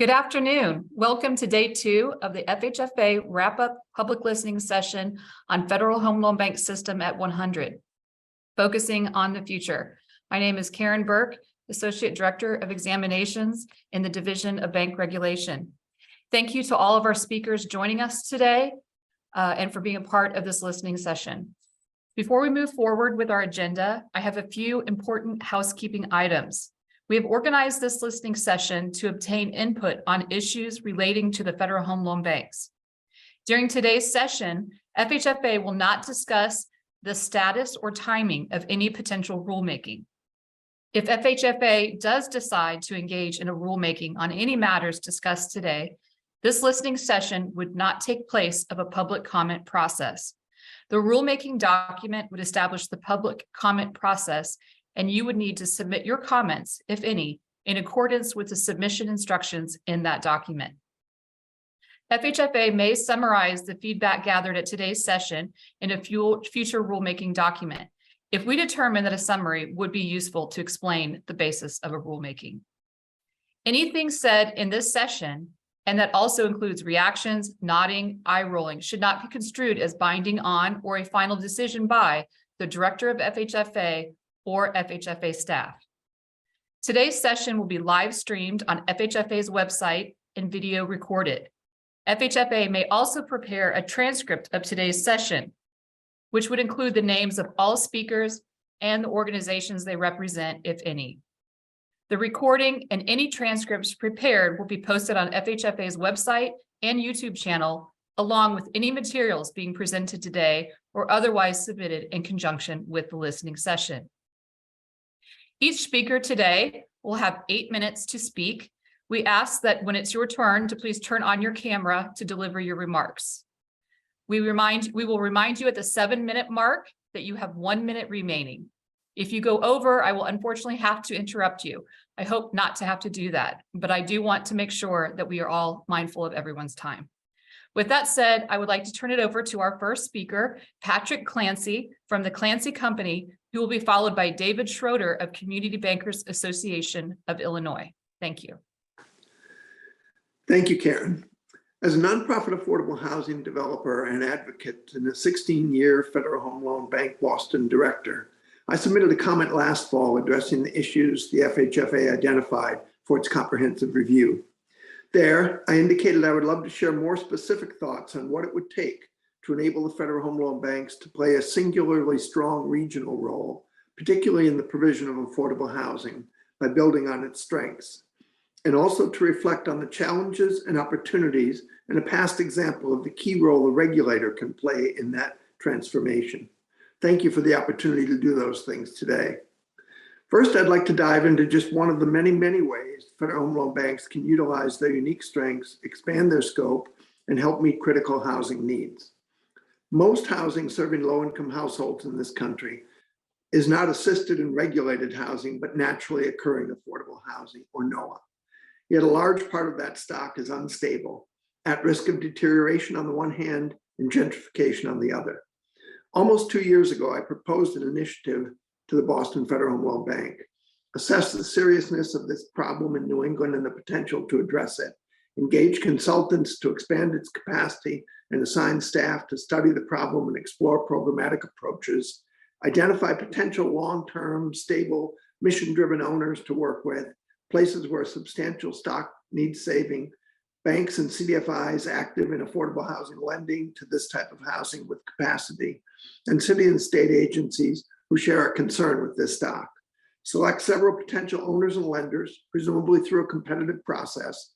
Good afternoon. Welcome to day 2 of the FHFA wrap-up public listening session on Federal Home Loan Bank System at 100, focusing on the future. My name is Karen Burke, Associate Director of Examinations in the Division of Bank Regulation. Thank you to all of our speakers joining us today and for being a part of this listening session. Before we move forward with our agenda, I have a few important housekeeping items. We have organized this listening session to obtain input on issues relating to the Federal Home Loan Banks. During today's session, FHFA will not discuss the status or timing of any potential rulemaking. If FHFA does decide to engage in a rulemaking on any matters discussed today, this listening session would not take place of a public comment process. The rulemaking document would establish the public comment process, and you would need to submit your comments, if any, in accordance with the submission instructions in that document. FHFA may summarize the feedback gathered at today's session in a future rulemaking document, if we determine that a summary would be useful to explain the basis of a rulemaking. Anything said in this session, and that also includes reactions, nodding, eye rolling, should not be construed as binding on or a final decision by the Director of FHFA or FHFA staff. Today's session will be live streamed on FHFA's website and video recorded. FHFA may also prepare a transcript of today's session, which would include the names of all speakers and the organizations they represent, if any. The recording and any transcripts prepared will be posted on FHFA's website and YouTube channel, along with any materials being presented today or otherwise submitted in conjunction with the listening session. Each speaker today will have 8 minutes to speak. We ask that when it's your turn to please turn on your camera to deliver your remarks. We will remind you at the 7-minute mark that you have 1 minute remaining. If you go over, I will unfortunately have to interrupt you. I hope not to have to do that, but I do want to make sure that we are all mindful of everyone's time. With that said, I would like to turn it over to our first speaker, Patrick Clancy from the Clancy Company, who will be followed by David Schroeder of Community Bankers Association of Illinois. Thank you. Thank you, Karen. As a nonprofit affordable housing developer and advocate and a 16-year Federal Home Loan Bank Boston director, I submitted a comment last fall addressing the issues the FHFA identified for its comprehensive review. There, I indicated I would love to share more specific thoughts on what it would take to enable the Federal Home Loan Banks to play a singularly strong regional role, particularly in the provision of affordable housing, by building on its strengths, and also to reflect on the challenges and opportunities and a past example of the key role a regulator can play in that transformation. Thank you for the opportunity to do those things today. First, I'd like to dive into just one of the many, many ways Federal Home Loan Banks can utilize their unique strengths, expand their scope, and help meet critical housing needs. Most housing serving low-income households in this country is not assisted and regulated housing, but naturally occurring affordable housing, or NOAH. Yet a large part of that stock is unstable, at risk of deterioration on the one hand and gentrification on the other. Almost 2 years ago, I proposed an initiative to the Boston Federal Home Loan Bank, assess the seriousness of this problem in New England and the potential to address it, engage consultants to expand its capacity and assign staff to study the problem and explore programmatic approaches, identify potential long-term, stable, mission-driven owners to work with, places where substantial stock needs saving, banks and CDFIs active in affordable housing lending to this type of housing with capacity, and city and state agencies who share a concern with this stock. Select several potential owners and lenders, presumably through a competitive process,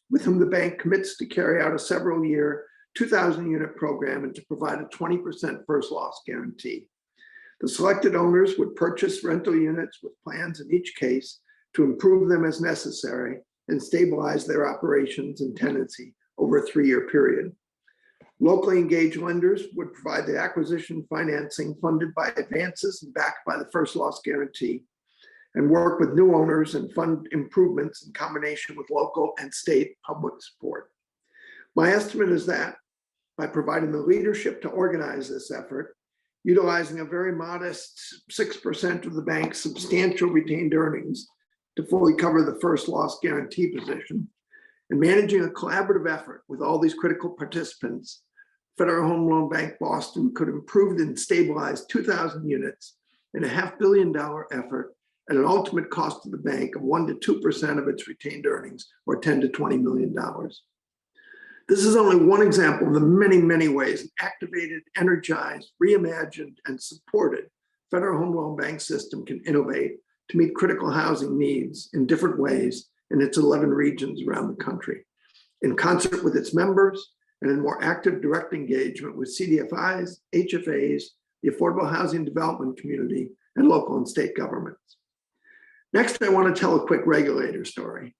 with whom the bank commits to carry out a several-year 2,000-unit program and to provide a 20% first loss guarantee. The selected owners would purchase rental units with plans in each case to improve them as necessary and stabilize their operations and tenancy over a 3-year period. Locally engaged lenders would provide the acquisition financing funded by advances and backed by the first loss guarantee, and work with new owners and fund improvements in combination with local and state public support. My estimate is that by providing the leadership to organize this effort, utilizing a very modest 6% of the bank's substantial retained earnings to fully cover the first loss guarantee position, And managing a collaborative effort with all these critical participants, Federal Home Loan Bank Boston could improve and stabilize 2,000 units in a $500 million effort at an ultimate cost to the bank of 1 to 2% of its retained earnings, or $10 to $20 million. This is only one example of the many, many ways an activated, energized, reimagined, and supported Federal Home Loan Bank system can innovate to meet critical housing needs in different ways in its 11 regions around the country, in concert with its members and in more active direct engagement with CDFIs, HFAs, the affordable housing development community, and local and state governments. Next, I want to tell a quick regulator story.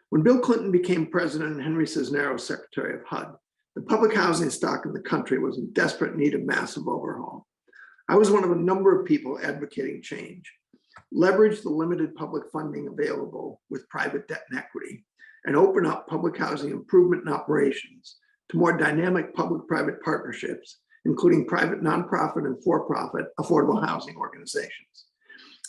When Bill Clinton became president and Henry Cisneros secretary of HUD, the public housing stock in the country was in desperate need of massive overhaul. I was one of a number of people advocating change, leverage the limited public funding available with private debt and equity, and open up public housing improvement and operations to more dynamic public-private partnerships, including private nonprofit and for-profit affordable housing organizations.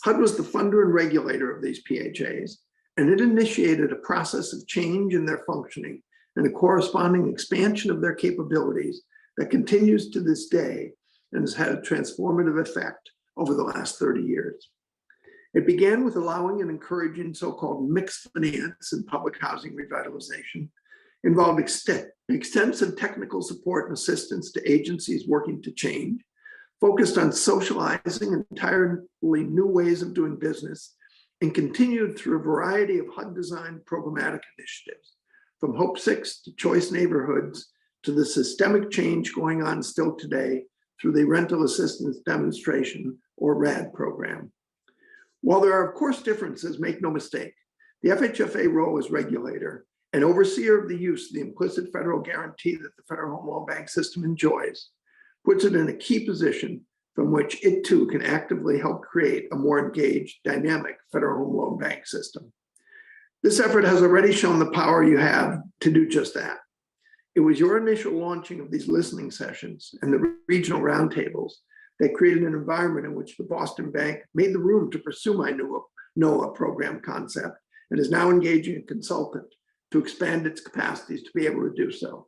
HUD was the funder and regulator of these PHAs, and it initiated a process of change in their functioning and a corresponding expansion of their capabilities that continues to this day and has had a transformative effect over the last 30 years. It began with allowing and encouraging so-called mixed finance and public housing revitalization, involved extensive technical support and assistance to agencies working to change, focused on socializing entirely new ways of doing business, and continued through a variety of HUD-designed programmatic initiatives, from Hope 6 to Choice Neighborhoods to the systemic change going on still today through the Rental Assistance Demonstration, or RAD program. While there are, of course, differences, make no mistake, the FHFA role as regulator and overseer of the use of the implicit federal guarantee that the Federal Home Loan Bank system enjoys puts it in a key position from which it too can actively help create a more engaged, dynamic Federal Home Loan Bank system. This effort has already shown the power you have to do just that. It was your initial launching of these listening sessions and the regional roundtables that created an environment in which the Boston Bank made the room to pursue my new NOAA program concept and is now engaging a consultant to expand its capacities to be able to do so.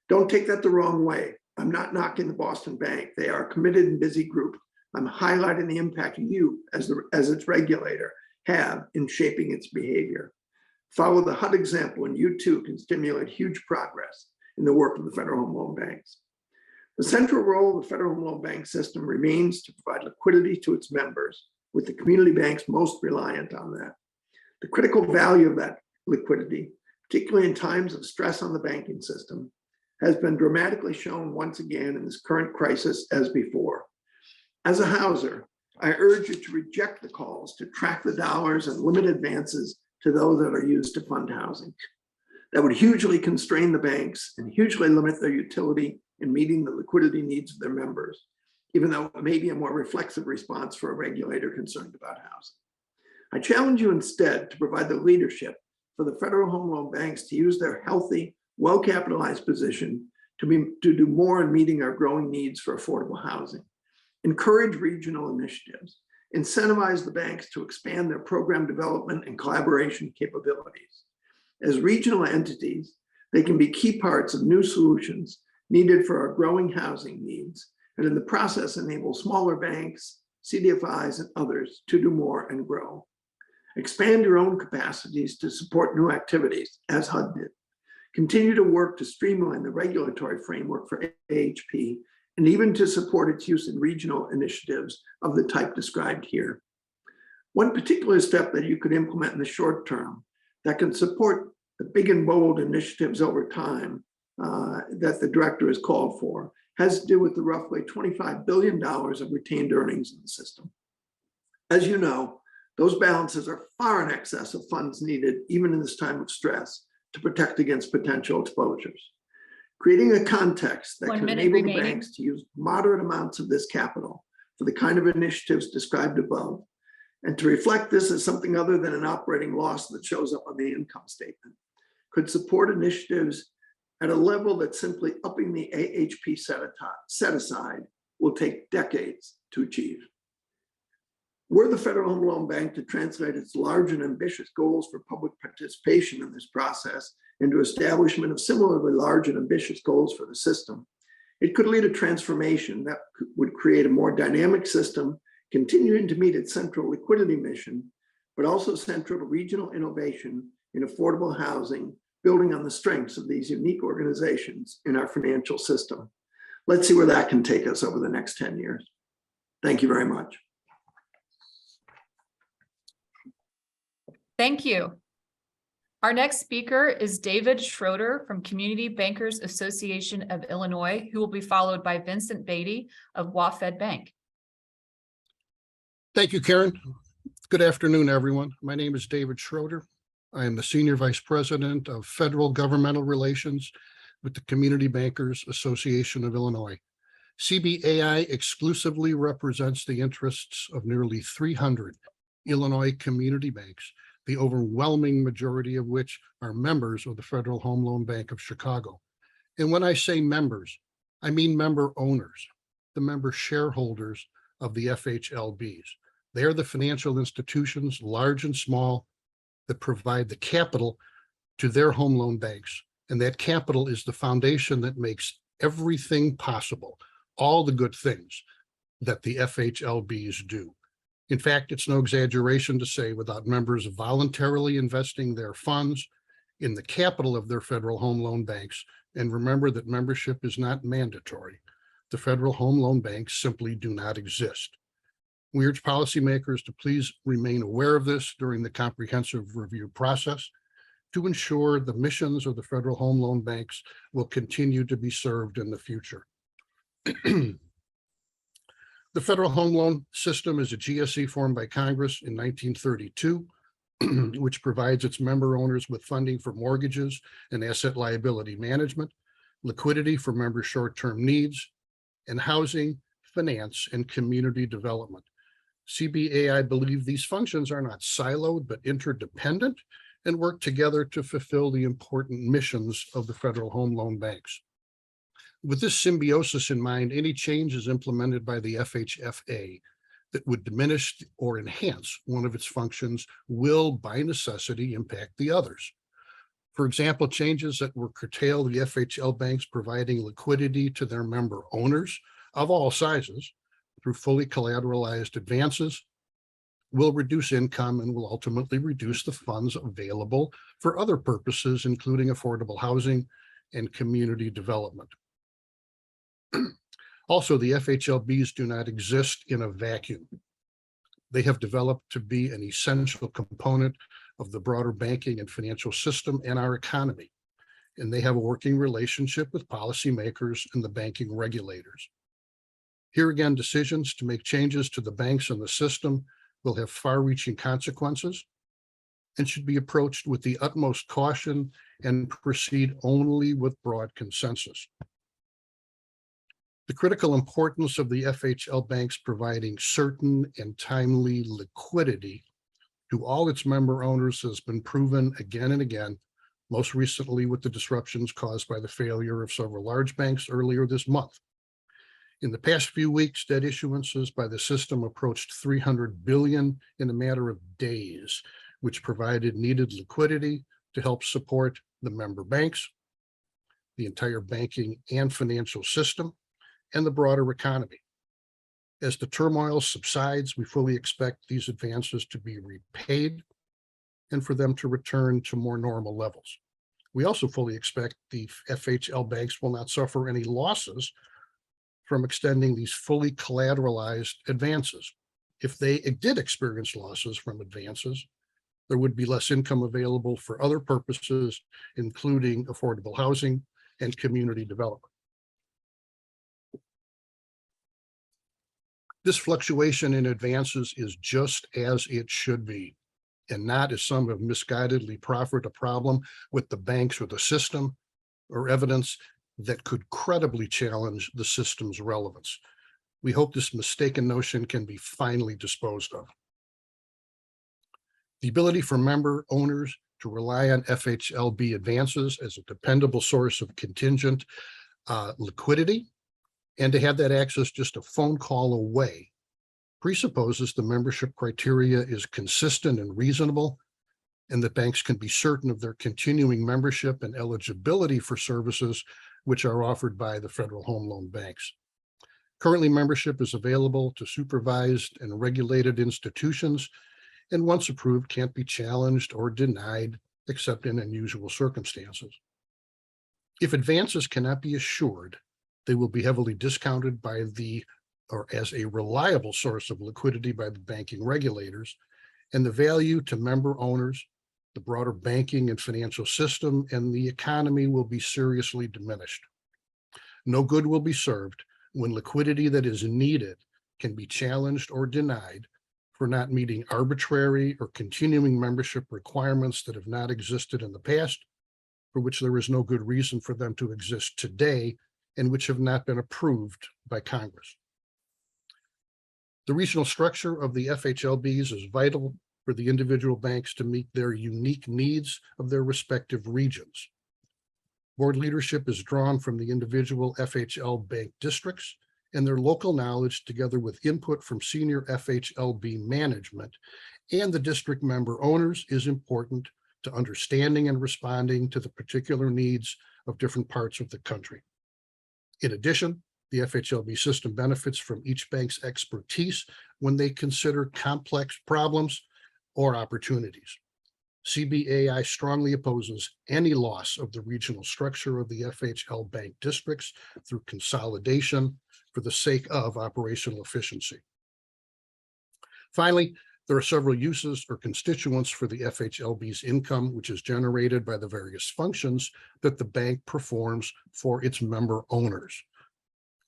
Don't take that the wrong way. I'm not knocking the Boston Bank. They are a committed and busy group. I'm highlighting the impact you, as its regulator, have in shaping its behavior. Follow the HUD example, and you too can stimulate huge progress in the work of the Federal Home Loan Banks. The central role of the Federal Home Loan Bank system remains to provide liquidity to its members, with the community banks most reliant on that. The critical value of that liquidity, particularly in times of stress on the banking system, has been dramatically shown once again in this current crisis as before. As a houser, I urge you to reject the calls to track the dollars and limit advances to those that are used to fund housing. That would hugely constrain the banks and hugely limit their utility in meeting the liquidity needs of their members, even though it may be a more reflexive response for a regulator concerned about housing. I challenge you instead to provide the leadership for the Federal Home Loan Banks to use their healthy, well-capitalized position to do more in meeting our growing needs for affordable housing. Encourage regional initiatives. Incentivize the banks to expand their program development and collaboration capabilities. As regional entities, they can be key parts of new solutions needed for our growing housing needs, and in the process enable smaller banks, CDFIs, and others to do more and grow. Expand your own capacities to support new activities, as HUD did. Continue to work to streamline the regulatory framework for AHP, and even to support its use in regional initiatives of the type described here. One particular step that you could implement in the short term that can support the big and bold initiatives over time that the director has called for has to do with the roughly $25 billion of retained earnings in the system. As you know, those balances are far in excess of funds needed, even in this time of stress, to protect against potential exposures. Creating a context that can enable the banks to use moderate amounts of this capital for the kind of initiatives described above, and to reflect this as something other than an operating loss that shows up on the income statement, could support initiatives at a level that simply upping the AHP set aside will take decades to achieve. Were the Federal Home Loan Bank to translate its large and ambitious goals for public participation in this process and to establishment of similarly large and ambitious goals for the system, it could lead a transformation that would create a more dynamic system, continuing to meet its central liquidity mission, but also central to regional innovation in affordable housing, building on the strengths of these unique organizations in our financial system. Let's see where that can take us over the next 10 years. Thank you very much. Thank you. Our next speaker is David Schroeder from Community Bankers Association of Illinois, who will be followed by Vincent Beatty of FHLBank. Thank you, Karen. Good afternoon, everyone. My name is David Schroeder. I am the Senior Vice President of Federal Governmental Relations with the Community Bankers Association of Illinois. CBAI exclusively represents the interests of nearly 300 Illinois community banks, the overwhelming majority of which are members of the Federal Home Loan Bank of Chicago. And when I say members, I mean member owners, the member shareholders of the FHLBs. They are the financial institutions, large and small, that provide the capital to their home loan banks. And that capital is the foundation that makes everything possible, all the good things that the FHLBs do. In fact, it's no exaggeration to say without members voluntarily investing their funds in the capital of their federal home loan banks, and remember that membership is not mandatory, the federal home loan banks simply do not exist. We urge policymakers to please remain aware of this during the comprehensive review process to ensure the missions of the federal home loan banks will continue to be served in the future. The federal home loan system is a GSE formed by Congress in 1932, which provides its member owners with funding for mortgages and asset liability management, liquidity for member short-term needs, and housing, finance, and community development. CBAI believe these functions are not siloed, but interdependent and work together to fulfill the important missions of the federal home loan banks. With this symbiosis in mind, any changes implemented by the FHFA that would diminish or enhance one of its functions will, by necessity, impact the others. For example, changes that will curtail the FHL banks providing liquidity to their member owners of all sizes through fully collateralized advances will reduce income and will ultimately reduce the funds available for other purposes, including affordable housing and community development. Also, the FHLBs do not exist in a vacuum. They have developed to be an essential component of the broader banking and financial system and our economy, and they have a working relationship with policymakers and the banking regulators. Here again, decisions to make changes to the banks and the system will have far-reaching consequences and should be approached with the utmost caution and proceed only with broad consensus. The critical importance of the FHL banks providing certain and timely liquidity to all its member owners has been proven again and again, most recently with the disruptions caused by the failure of several large banks earlier this month. In the past few weeks, debt issuances by the system approached $300 billion in a matter of days, which provided needed liquidity to help support the member banks, the entire banking and financial system, and the broader economy. As the turmoil subsides, we fully expect these advances to be repaid and for them to return to more normal levels. We also fully expect the FHL banks will not suffer any losses from extending these fully collateralized advances. If they did experience losses from advances, there would be less income available for other purposes, including affordable housing and community development. This fluctuation in advances is just as it should be, and not as some have misguidedly proffered a problem with the banks or the system, or evidence that could credibly challenge the system's relevance. We hope this mistaken notion can be finally disposed of. The ability for member owners to rely on FHLB advances as a dependable source of contingent liquidity and to have that access just a phone call away presupposes the membership criteria is consistent and reasonable and that banks can be certain of their continuing membership and eligibility for services which are offered by the Federal Home Loan Banks. Currently, membership is available to supervised and regulated institutions, and once approved, can't be challenged or denied except in unusual circumstances. If advances cannot be assured, they will be heavily discounted or as a reliable source of liquidity by the banking regulators, and the value to member owners, the broader banking and financial system, and the economy will be seriously diminished. No good will be served when liquidity that is needed can be challenged or denied for not meeting arbitrary or continuing membership requirements that have not existed in the past, for which there is no good reason for them to exist today, and which have not been approved by Congress. The regional structure of the FHLBs is vital for the individual banks to meet their unique needs of their respective regions. Board leadership is drawn from the individual FHLBank districts, and their local knowledge, together with input from senior FHLB management and the district member owners, is important to understanding and responding to the particular needs of different parts of the country. In addition, the FHLB system benefits from each bank's expertise when they consider complex problems or opportunities. CBAI strongly opposes any loss of the regional structure of the FHLBank districts through consolidation for the sake of operational efficiency. Finally, there are several uses or constituents for the FHLB's income, which is generated by the various functions that the bank performs for its member owners.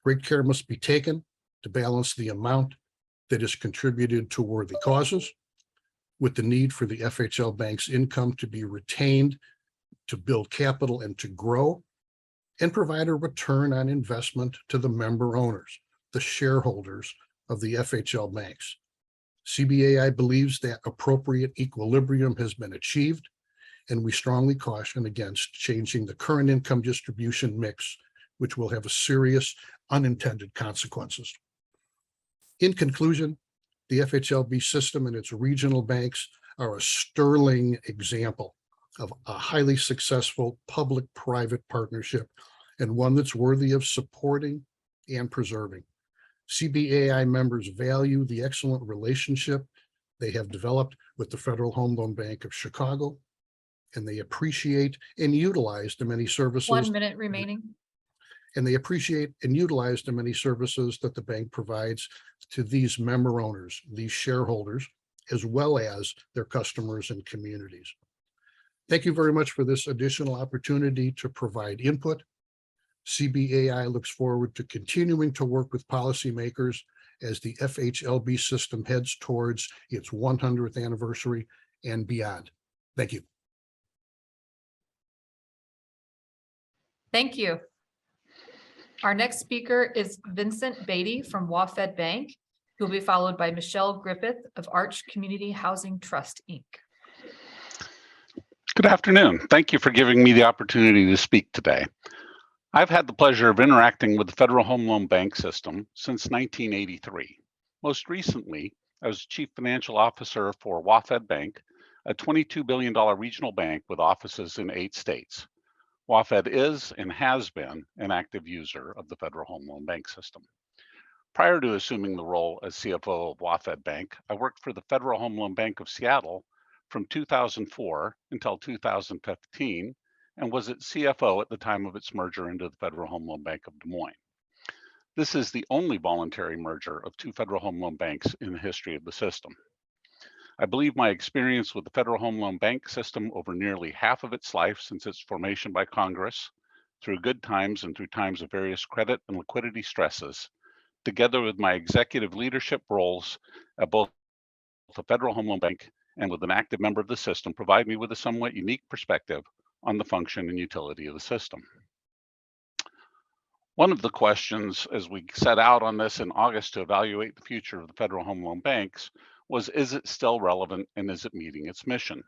Great care must be taken to balance the amount that is contributed to worthy causes with the need for the FHLBank's income to be retained to build capital and to grow, and provide a return on investment to the member owners, the shareholders of the FHLBanks. CBAI believes that appropriate equilibrium has been achieved, and we strongly caution against changing the current income distribution mix, which will have serious unintended consequences. In conclusion, the FHLB system and its regional banks are a sterling example of a highly successful public-private partnership, and one that's worthy of supporting and preserving. CBAI members value the excellent relationship they have developed with the Federal Home Loan Bank of Chicago, and they appreciate and utilize the many services. 1 minute remaining. And they appreciate and utilize the many services that the bank provides to these member owners, these shareholders, as well as their customers and communities. Thank you very much for this additional opportunity to provide input. CBAI looks forward to continuing to work with policymakers as the FHLB system heads towards its 100th anniversary and beyond. Thank you. Thank you. Our next speaker is Vincent Beatty from WaFd Bank, who will be followed by Michelle Griffith of Arch Community Housing Trust, Inc. Good afternoon. Thank you for giving me the opportunity to speak today. I've had the pleasure of interacting with the Federal Home Loan Bank system since 1983. Most recently, I was Chief Financial Officer for WaFd Bank, a $22 billion regional bank with offices in 8 states. WaFd is and has been an active user of the Federal Home Loan Bank system. Prior to assuming the role as CFO of WaFd Bank, I worked for the Federal Home Loan Bank of Seattle from 2004 until 2015, and was its CFO at the time of its merger into the Federal Home Loan Bank of Des Moines. This is the only voluntary merger of 2 Federal Home Loan Banks in the history of the system. I believe my experience with the Federal Home Loan Bank system over nearly half of its life since its formation by Congress, through good times and through times of various credit and liquidity stresses, together with my executive leadership roles at both the Federal Home Loan Bank and with an active member of the system, provide me with a somewhat unique perspective on the function and utility of the system. One of the questions as we set out on this in August to evaluate the future of the Federal Home Loan Banks was, is it still relevant and is it meeting its mission?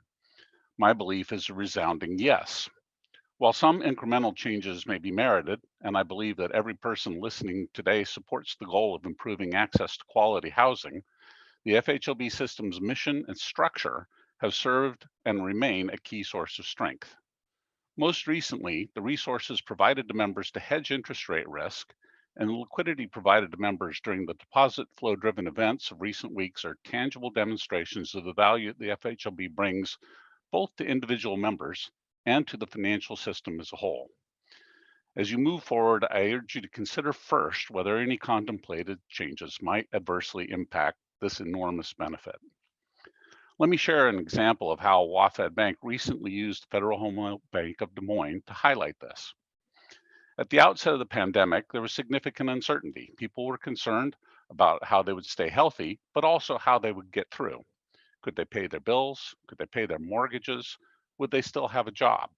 My belief is a resounding yes. While some incremental changes may be merited, and I believe that every person listening today supports the goal of improving access to quality housing, the FHLB system's mission and structure have served and remain a key source of strength. Most recently, the resources provided to members to hedge interest rate risk and the liquidity provided to members during the deposit flow driven events of recent weeks are tangible demonstrations of the value the FHLB brings both to individual members and to the financial system as a whole. As you move forward, I urge you to consider first whether any contemplated changes might adversely impact this enormous benefit. Let me share an example of how FHLBank recently used Federal Home Loan Bank of Des Moines to highlight this. At the outset of the pandemic, there was significant uncertainty. People were concerned about how they would stay healthy, but also how they would get through. Could they pay their bills? Could they pay their mortgages? Would they still have a job?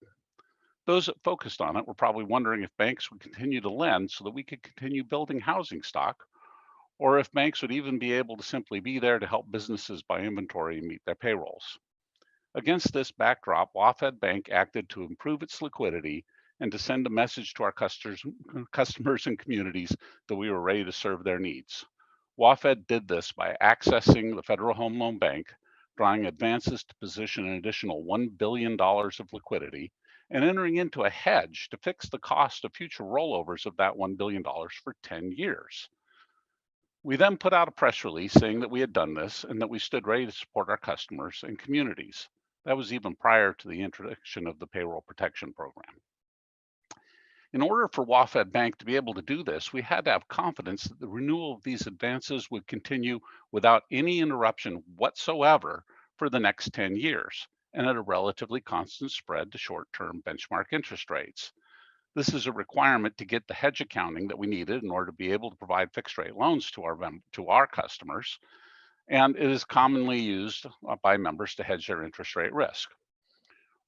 Those that focused on it were probably wondering if banks would continue to lend so that we could continue building housing stock, or if banks would even be able to simply be there to help businesses buy inventory and meet their payrolls. Against this backdrop, FHLBank acted to improve its liquidity and to send a message to our customers and communities that we were ready to serve their needs. WaFd did this by accessing the Federal Home Loan Bank, drawing advances to position an additional $1 billion of liquidity, and entering into a hedge to fix the cost of future rollovers of that $1 billion for 10 years. We then put out a press release saying that we had done this and that we stood ready to support our customers and communities. That was even prior to the introduction of the Payroll Protection Program. In order for FHLBank to be able to do this, we had to have confidence that the renewal of these advances would continue without any interruption whatsoever for the next 10 years and at a relatively constant spread to short-term benchmark interest rates. This is a requirement to get the hedge accounting that we needed in order to be able to provide fixed rate loans to our customers, and it is commonly used by members to hedge their interest rate risk.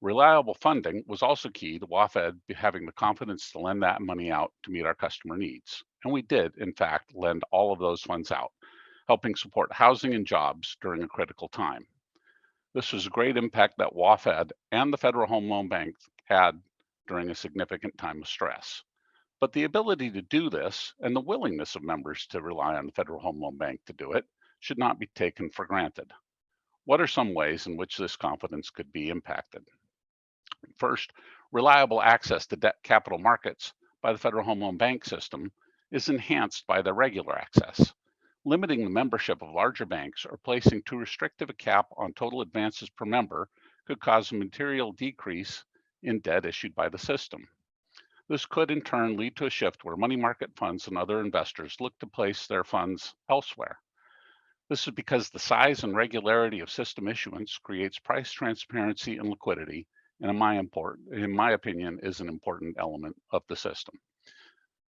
Reliable funding was also key to WaFd having the confidence to lend that money out to meet our customer needs. And we did, in fact, lend all of those funds out, helping support housing and jobs during a critical time. This was a great impact that WaFd and the Federal Home Loan Bank had during a significant time of stress. But the ability to do this and the willingness of members to rely on the Federal Home Loan Bank to do it should not be taken for granted. What are some ways in which this confidence could be impacted? First, reliable access to debt capital markets by the Federal Home Loan Bank system is enhanced by their regular access. Limiting the membership of larger banks or placing too restrictive a cap on total advances per member could cause a material decrease in debt issued by the system. This could in turn lead to a shift where money market funds and other investors look to place their funds elsewhere. This is because the size and regularity of system issuance creates price transparency and liquidity, and in my opinion, is an important element of the system.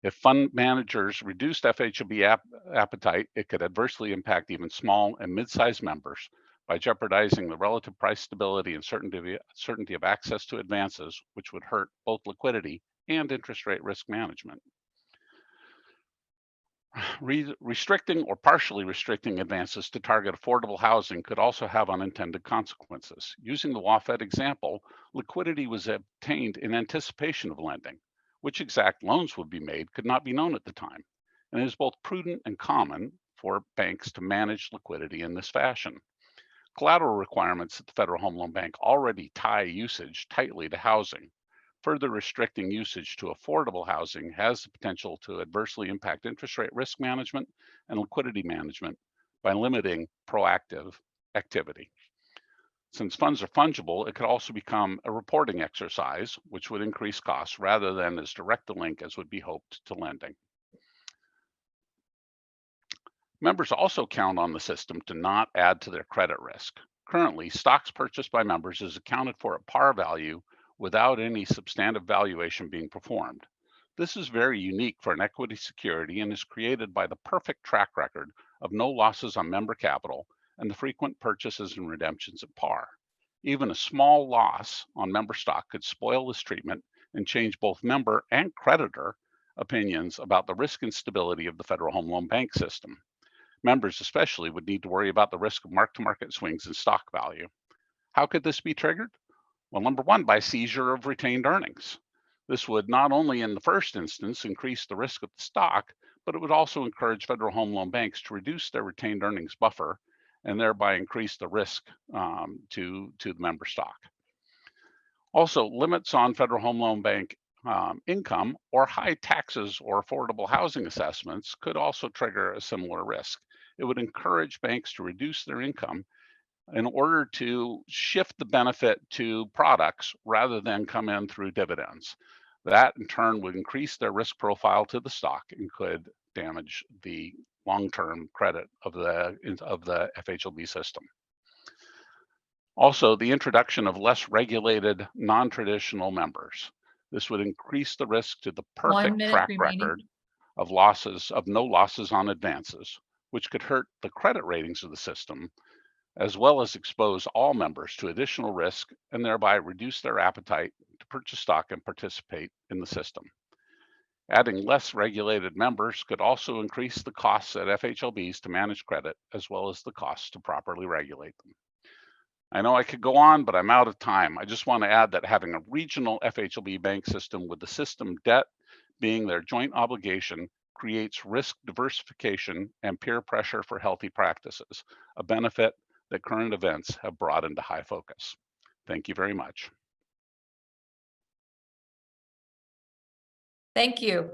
If fund managers reduced FHLB appetite, it could adversely impact even small and mid-sized members by jeopardizing the relative price stability and certainty of access to advances, which would hurt both liquidity and interest rate risk management. Restricting or partially restricting advances to target affordable housing could also have unintended consequences. Using the WaFd example, liquidity was obtained in anticipation of lending. Which exact loans would be made could not be known at the time, and it is both prudent and common for banks to manage liquidity in this fashion. Collateral requirements at the Federal Home Loan Bank already tie usage tightly to housing. Further restricting usage to affordable housing has the potential to adversely impact interest rate risk management and liquidity management by limiting proactive activity. Since funds are fungible, it could also become a reporting exercise, which would increase costs rather than as direct a link as would be hoped to lending. Members also count on the system to not add to their credit risk. Currently, stocks purchased by members is accounted for at par value without any substantive valuation being performed. This is very unique for an equity security and is created by the perfect track record of no losses on member capital and the frequent purchases and redemptions at par. Even a small loss on member stock could spoil this treatment and change both member and creditor opinions about the risk and stability of the Federal Home Loan Bank system. Members especially would need to worry about the risk of mark-to-market swings in stock value. How could this be triggered? Well, number one, by seizure of retained earnings. This would not only in the first instance increase the risk of the stock, but it would also encourage Federal Home Loan Banks to reduce their retained earnings buffer and thereby increase the risk to the member stock. Also, limits on Federal Home Loan Bank income or high taxes or affordable housing assessments could also trigger a similar risk. It would encourage banks to reduce their income in order to shift the benefit to products rather than come in through dividends. That in turn would increase their risk profile to the stock and could damage the long-term credit of the FHLB system. Also, the introduction of less regulated, non-traditional members. This would increase the risk to the 1 perfect minute track remaining. record of no losses on advances, which could hurt the credit ratings of the system, as well as expose all members to additional risk and thereby reduce their appetite to purchase stock and participate in the system. Adding less regulated members could also increase the costs at FHLBs to manage credit, as well as the costs to properly regulate them. I know I could go on, but I'm out of time. I just want to add that having a regional FHLB bank system with the system debt being their joint obligation creates risk diversification and peer pressure for healthy practices, a benefit that current events have brought into high focus. Thank you very much. Thank you.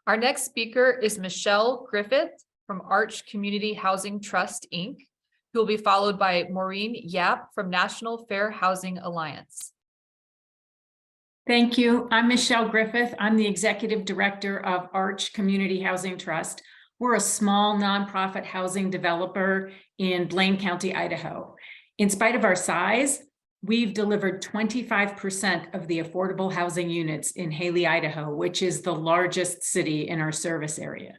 Our next speaker is Michelle Griffith from Arch Community Housing Trust, Inc., who will be followed by Maureen Yap from National Fair Housing Alliance. Thank you. I'm Michelle Griffith. I'm the Executive Director of Arch Community Housing Trust. We're a small nonprofit housing developer in Blaine County, Idaho. In spite of our size, we've delivered 25% of the affordable housing units in Haley, Idaho, which is the largest city in our service area.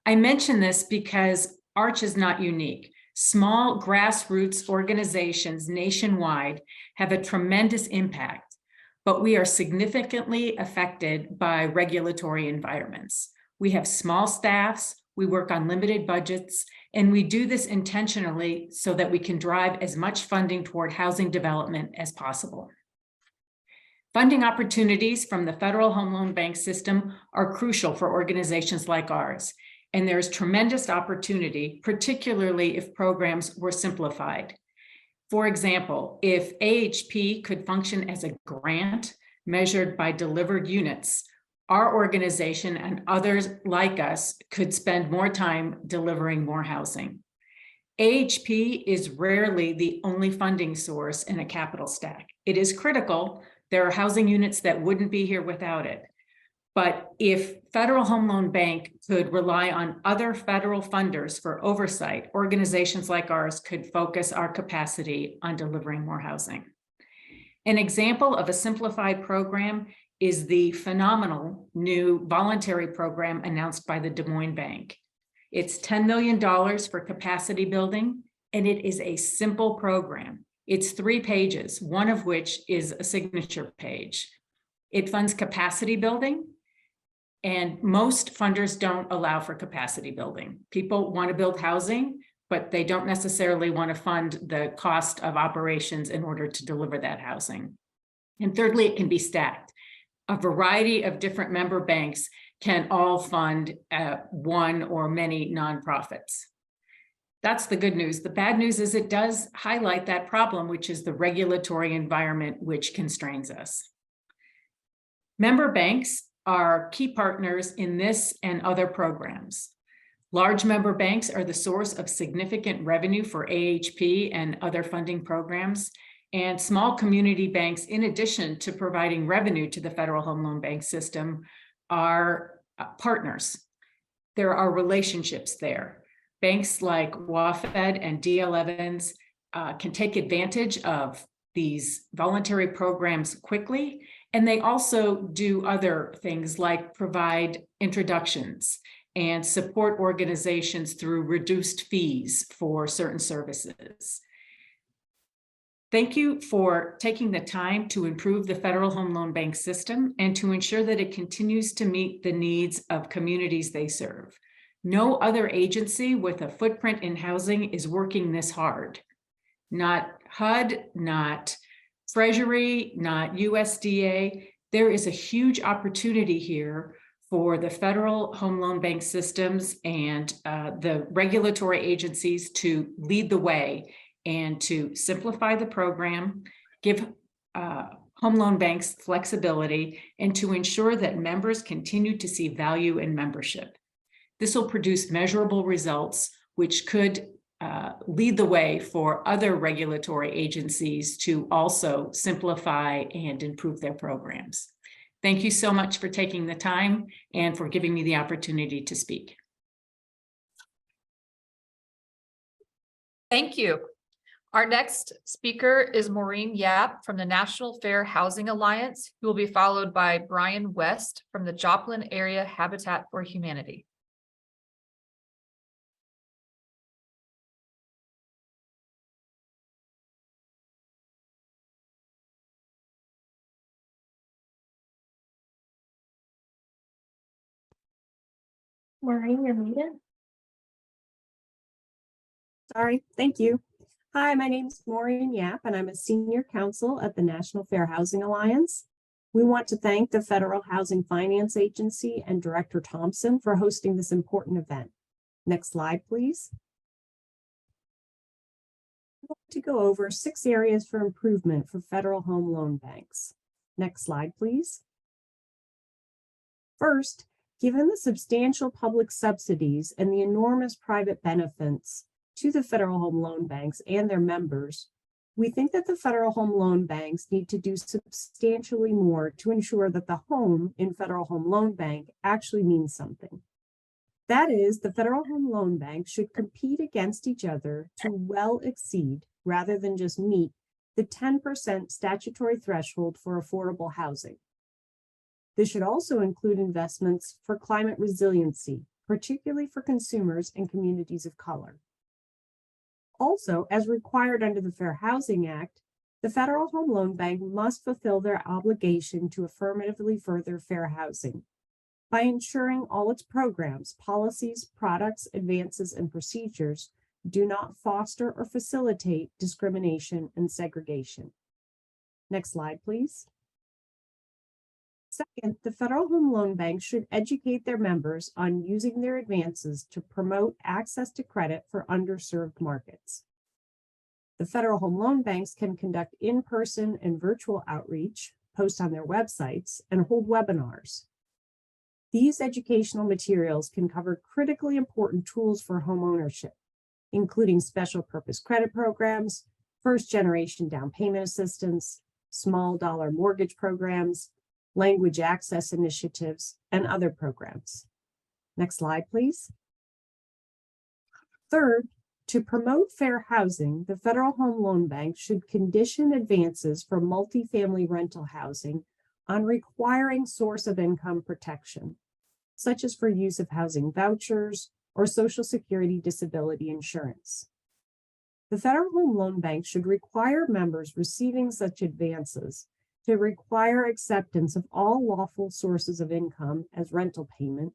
I mention this because Arch is not unique. Small grassroots organizations nationwide have a tremendous impact, but we are significantly affected by regulatory environments. We have small staffs, we work on limited budgets, and we do this intentionally so that we can drive as much funding toward housing development as possible. Funding opportunities from the Federal Home Loan Bank system are crucial for organizations like ours. And there's tremendous opportunity, particularly if programs were simplified. For example, if AHP could function as a grant measured by delivered units, our organization and others like us could spend more time delivering more housing. AHP is rarely the only funding source in a capital stack. It is critical. There are housing units that wouldn't be here without it. But if Federal Home Loan Bank could rely on other federal funders for oversight, organizations like ours could focus our capacity on delivering more housing. An example of a simplified program is the phenomenal new voluntary program announced by the Des Moines Bank. It's $10 million for capacity building, and it is a simple program. It's 3 pages, one of which is a signature page. It funds capacity building, and most funders don't allow for capacity building. People want to build housing, but they don't necessarily want to fund the cost of operations in order to deliver that housing. And thirdly, it can be stacked. A variety of different member banks can all fund one or many nonprofits. That's the good news. The bad news is it does highlight that problem, which is the regulatory environment which constrains us. Member banks are key partners in this and other programs. Large member banks are the source of significant revenue for AHP and other funding programs. And small community banks, in addition to providing revenue to the Federal Home Loan Bank system, are partners. There are relationships there. Banks like WaFd and D.L. Evans can take advantage of these voluntary programs quickly, and they also do other things like provide introductions and support organizations through reduced fees for certain services. Thank you for taking the time to improve the Federal Home Loan Bank system and to ensure that it continues to meet the needs of communities they serve. No other agency with a footprint in housing is working this hard. Not HUD, not Treasury, not USDA. There is a huge opportunity here for the federal home loan bank systems and the regulatory agencies to lead the way and to simplify the program, give home loan banks flexibility, and to ensure that members continue to see value in membership. This will produce measurable results, which could lead the way for other regulatory agencies to also simplify and improve their programs. Thank you so much for taking the time and for giving me the opportunity to speak. Thank you. Our next speaker is Maureen Yap from the National Fair Housing Alliance, who will be followed by Brian West from the Joplin Area Habitat for Humanity. Maureen, you're muted. Sorry, thank you. Hi, my name is Maureen Yap, and I'm a senior counsel at the National Fair Housing Alliance. We want to thank the Federal Housing Finance Agency and Director Thompson for hosting this important event. Next slide, please. I want to go over 6 areas for improvement for federal home loan banks. Next slide, please. First, given the substantial public subsidies and the enormous private benefits to the federal home loan banks and their members, we think that the federal home loan banks need to do substantially more to ensure that the home in federal home loan bank actually means something. That is, the federal home loan bank should compete against each other to well exceed, rather than just meet, the 10% statutory threshold for affordable housing. This should also include investments for climate resiliency, particularly for consumers and communities of color. Also, as required under the Fair Housing Act, the Federal Home Loan Bank must fulfill their obligation to affirmatively further fair housing by ensuring all its programs, policies, products, advances, and procedures do not foster or facilitate discrimination and segregation. Next slide, please. Second, the Federal Home Loan Bank should educate their members on using their advances to promote access to credit for underserved markets. The Federal Home Loan Banks can conduct in-person and virtual outreach, post on their websites, and hold webinars. These educational materials can cover critically important tools for home ownership, including special purpose credit programs, first-generation down payment assistance, small dollar mortgage programs, language access initiatives, and other programs. Next slide, please. Third, to promote fair housing, the Federal Home Loan Bank should condition advances for multifamily rental housing on requiring source of income protection, such as for use of housing vouchers or Social Security disability insurance. The Federal Home Loan Bank should require members receiving such advances to require acceptance of all lawful sources of income as rental payment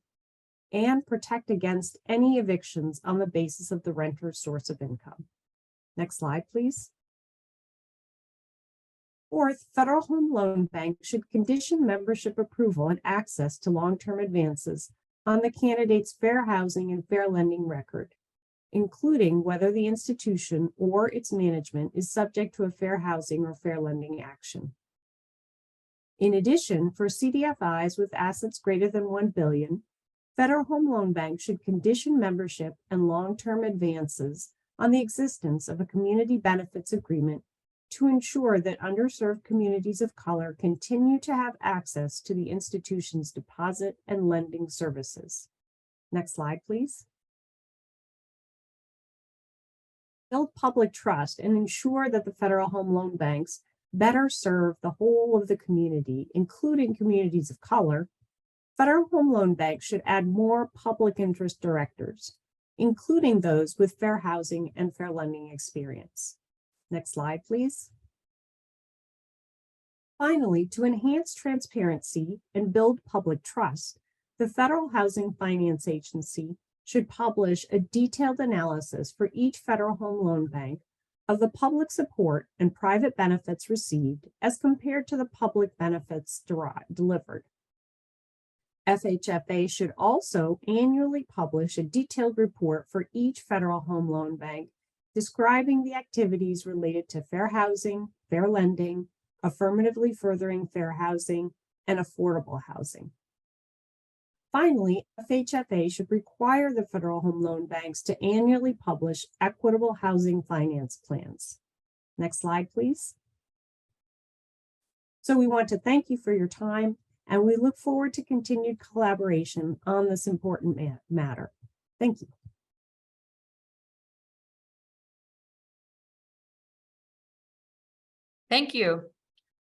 and protect against any evictions on the basis of the renter's source of income. Next slide, please. Fourth, Federal Home Loan Bank should condition membership approval and access to long-term advances on the candidate's fair housing and fair lending record, including whether the institution or its management is subject to a fair housing or fair lending action. In addition, for CDFIs with assets greater than $1 billion, Federal Home Loan Bank should condition membership and long-term advances on the existence of a community benefits agreement to ensure that underserved communities of color continue to have access to the institution's deposit and lending services. Next slide, please. Build public trust and ensure that the Federal Home Loan Banks better serve the whole of the community, including communities of color. Federal Home Loan Banks should add more public interest directors, including those with fair housing and fair lending experience. Next slide, please. Finally, to enhance transparency and build public trust, the Federal Housing Finance Agency should publish a detailed analysis for each Federal Home Loan Bank of the public support and private benefits received as compared to the public benefits delivered. FHFA should also annually publish a detailed report for each Federal Home Loan Bank describing the activities related to fair housing, fair lending, affirmatively furthering fair housing, and affordable housing. Finally, FHFA should require the Federal Home Loan Banks to annually publish equitable housing finance plans. Next slide, please. So we want to thank you for your time, and we look forward to continued collaboration on this important matter. Thank you. Thank you.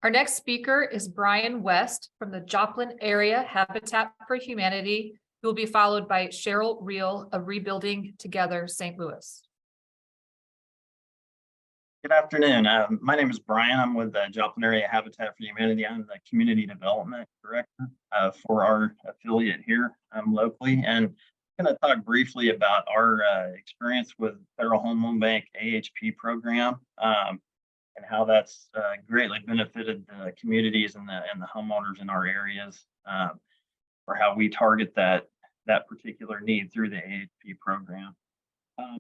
Our next speaker is Brian West from the Joplin Area Habitat for Humanity, who will be followed by Cheryl Reel of Rebuilding Together St. Louis. Good afternoon. My name is Brian. I'm with the Joplin Area Habitat for Humanity. I'm the Community Development Director for our affiliate here locally. And I'm going to talk briefly about our experience with Federal Home Loan Bank AHP program and how that's greatly benefited the communities and the homeowners in our areas, or how we target that particular need through the AHP program.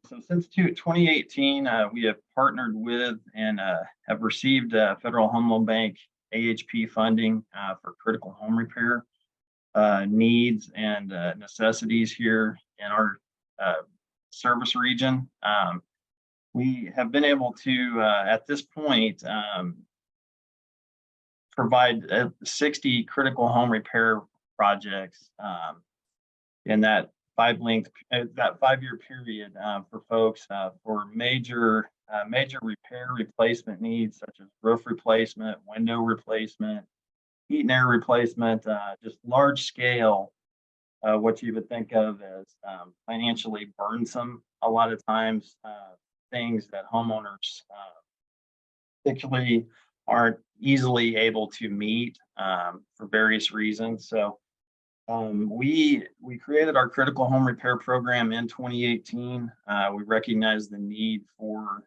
So since 2018, we have partnered with and have received Federal Home Loan Bank AHP funding for critical home repair needs and necessities here in our service region. We have been able to, at this point, provide 60 critical home repair projects in that 5-year period for folks for major repair replacement needs, such as roof replacement, window replacement, heat and air replacement, just large scale, what you would think of as financially burdensome a lot of times, things that homeowners particularly aren't easily able to meet for various reasons. So we created our critical home repair program in 2018. We recognized the need for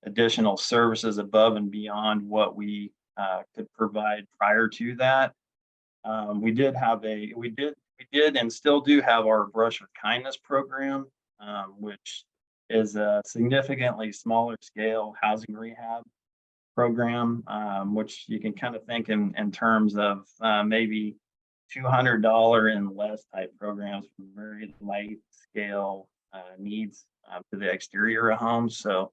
additional services above and beyond what we could provide prior to that. We did and still do have our Brush with Kindness program, which is a significantly smaller scale housing rehab program, which you can kind of think in terms of maybe $200 and less type programs for very light scale needs to the exterior of homes. So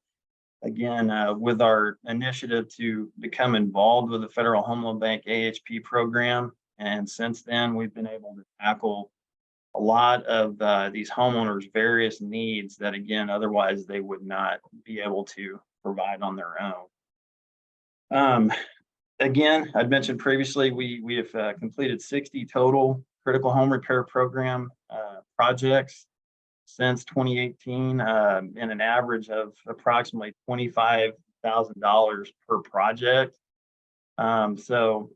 again, with our initiative to become involved with the Federal Home Loan Bank AHP program, and since then we've been able to tackle a lot of these homeowners' various needs that, again, otherwise they would not be able to provide on their own. Again, I'd mentioned previously, we have completed 60 total critical home repair program projects since 2018, in an average of approximately $25,000 per project. So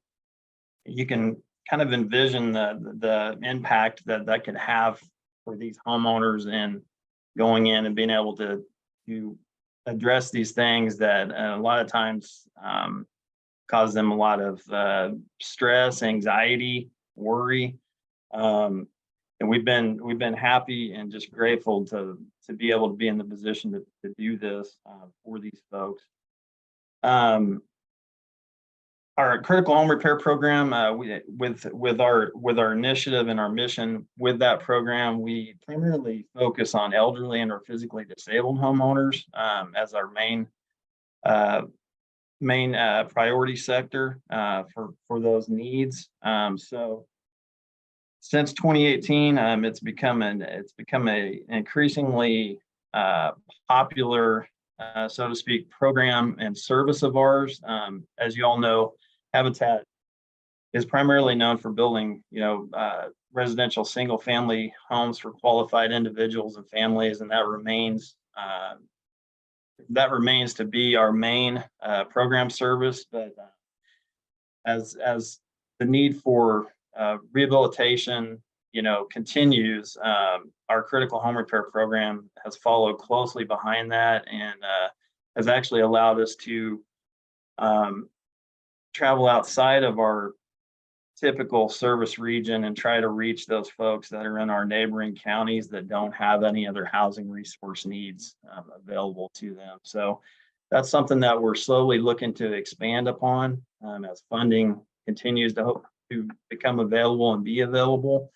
you can kind of envision the impact that could have for these homeowners and going in and being able to address these things that a lot of times cause them a lot of stress, anxiety, worry, and we've been happy and just grateful to be able to be in the position to do this for these folks. Our critical home repair program, with our initiative and our mission with that program, we primarily focus on elderly and or physically disabled homeowners as our main priority sector for those needs. So since 2018, it's become a increasingly popular, so to speak, program and service of ours. As you all know, Habitat is primarily known for building, residential single-family homes for qualified individuals and families, and that remains to be our main program service. But as the need for rehabilitation, continues, our critical home repair program has followed closely behind that and has actually allowed us to travel outside of our typical service region and try to reach those folks that are in our neighboring counties that don't have any other housing resource needs available to them. So that's something that we're slowly looking to expand upon as funding continues to become available and be available.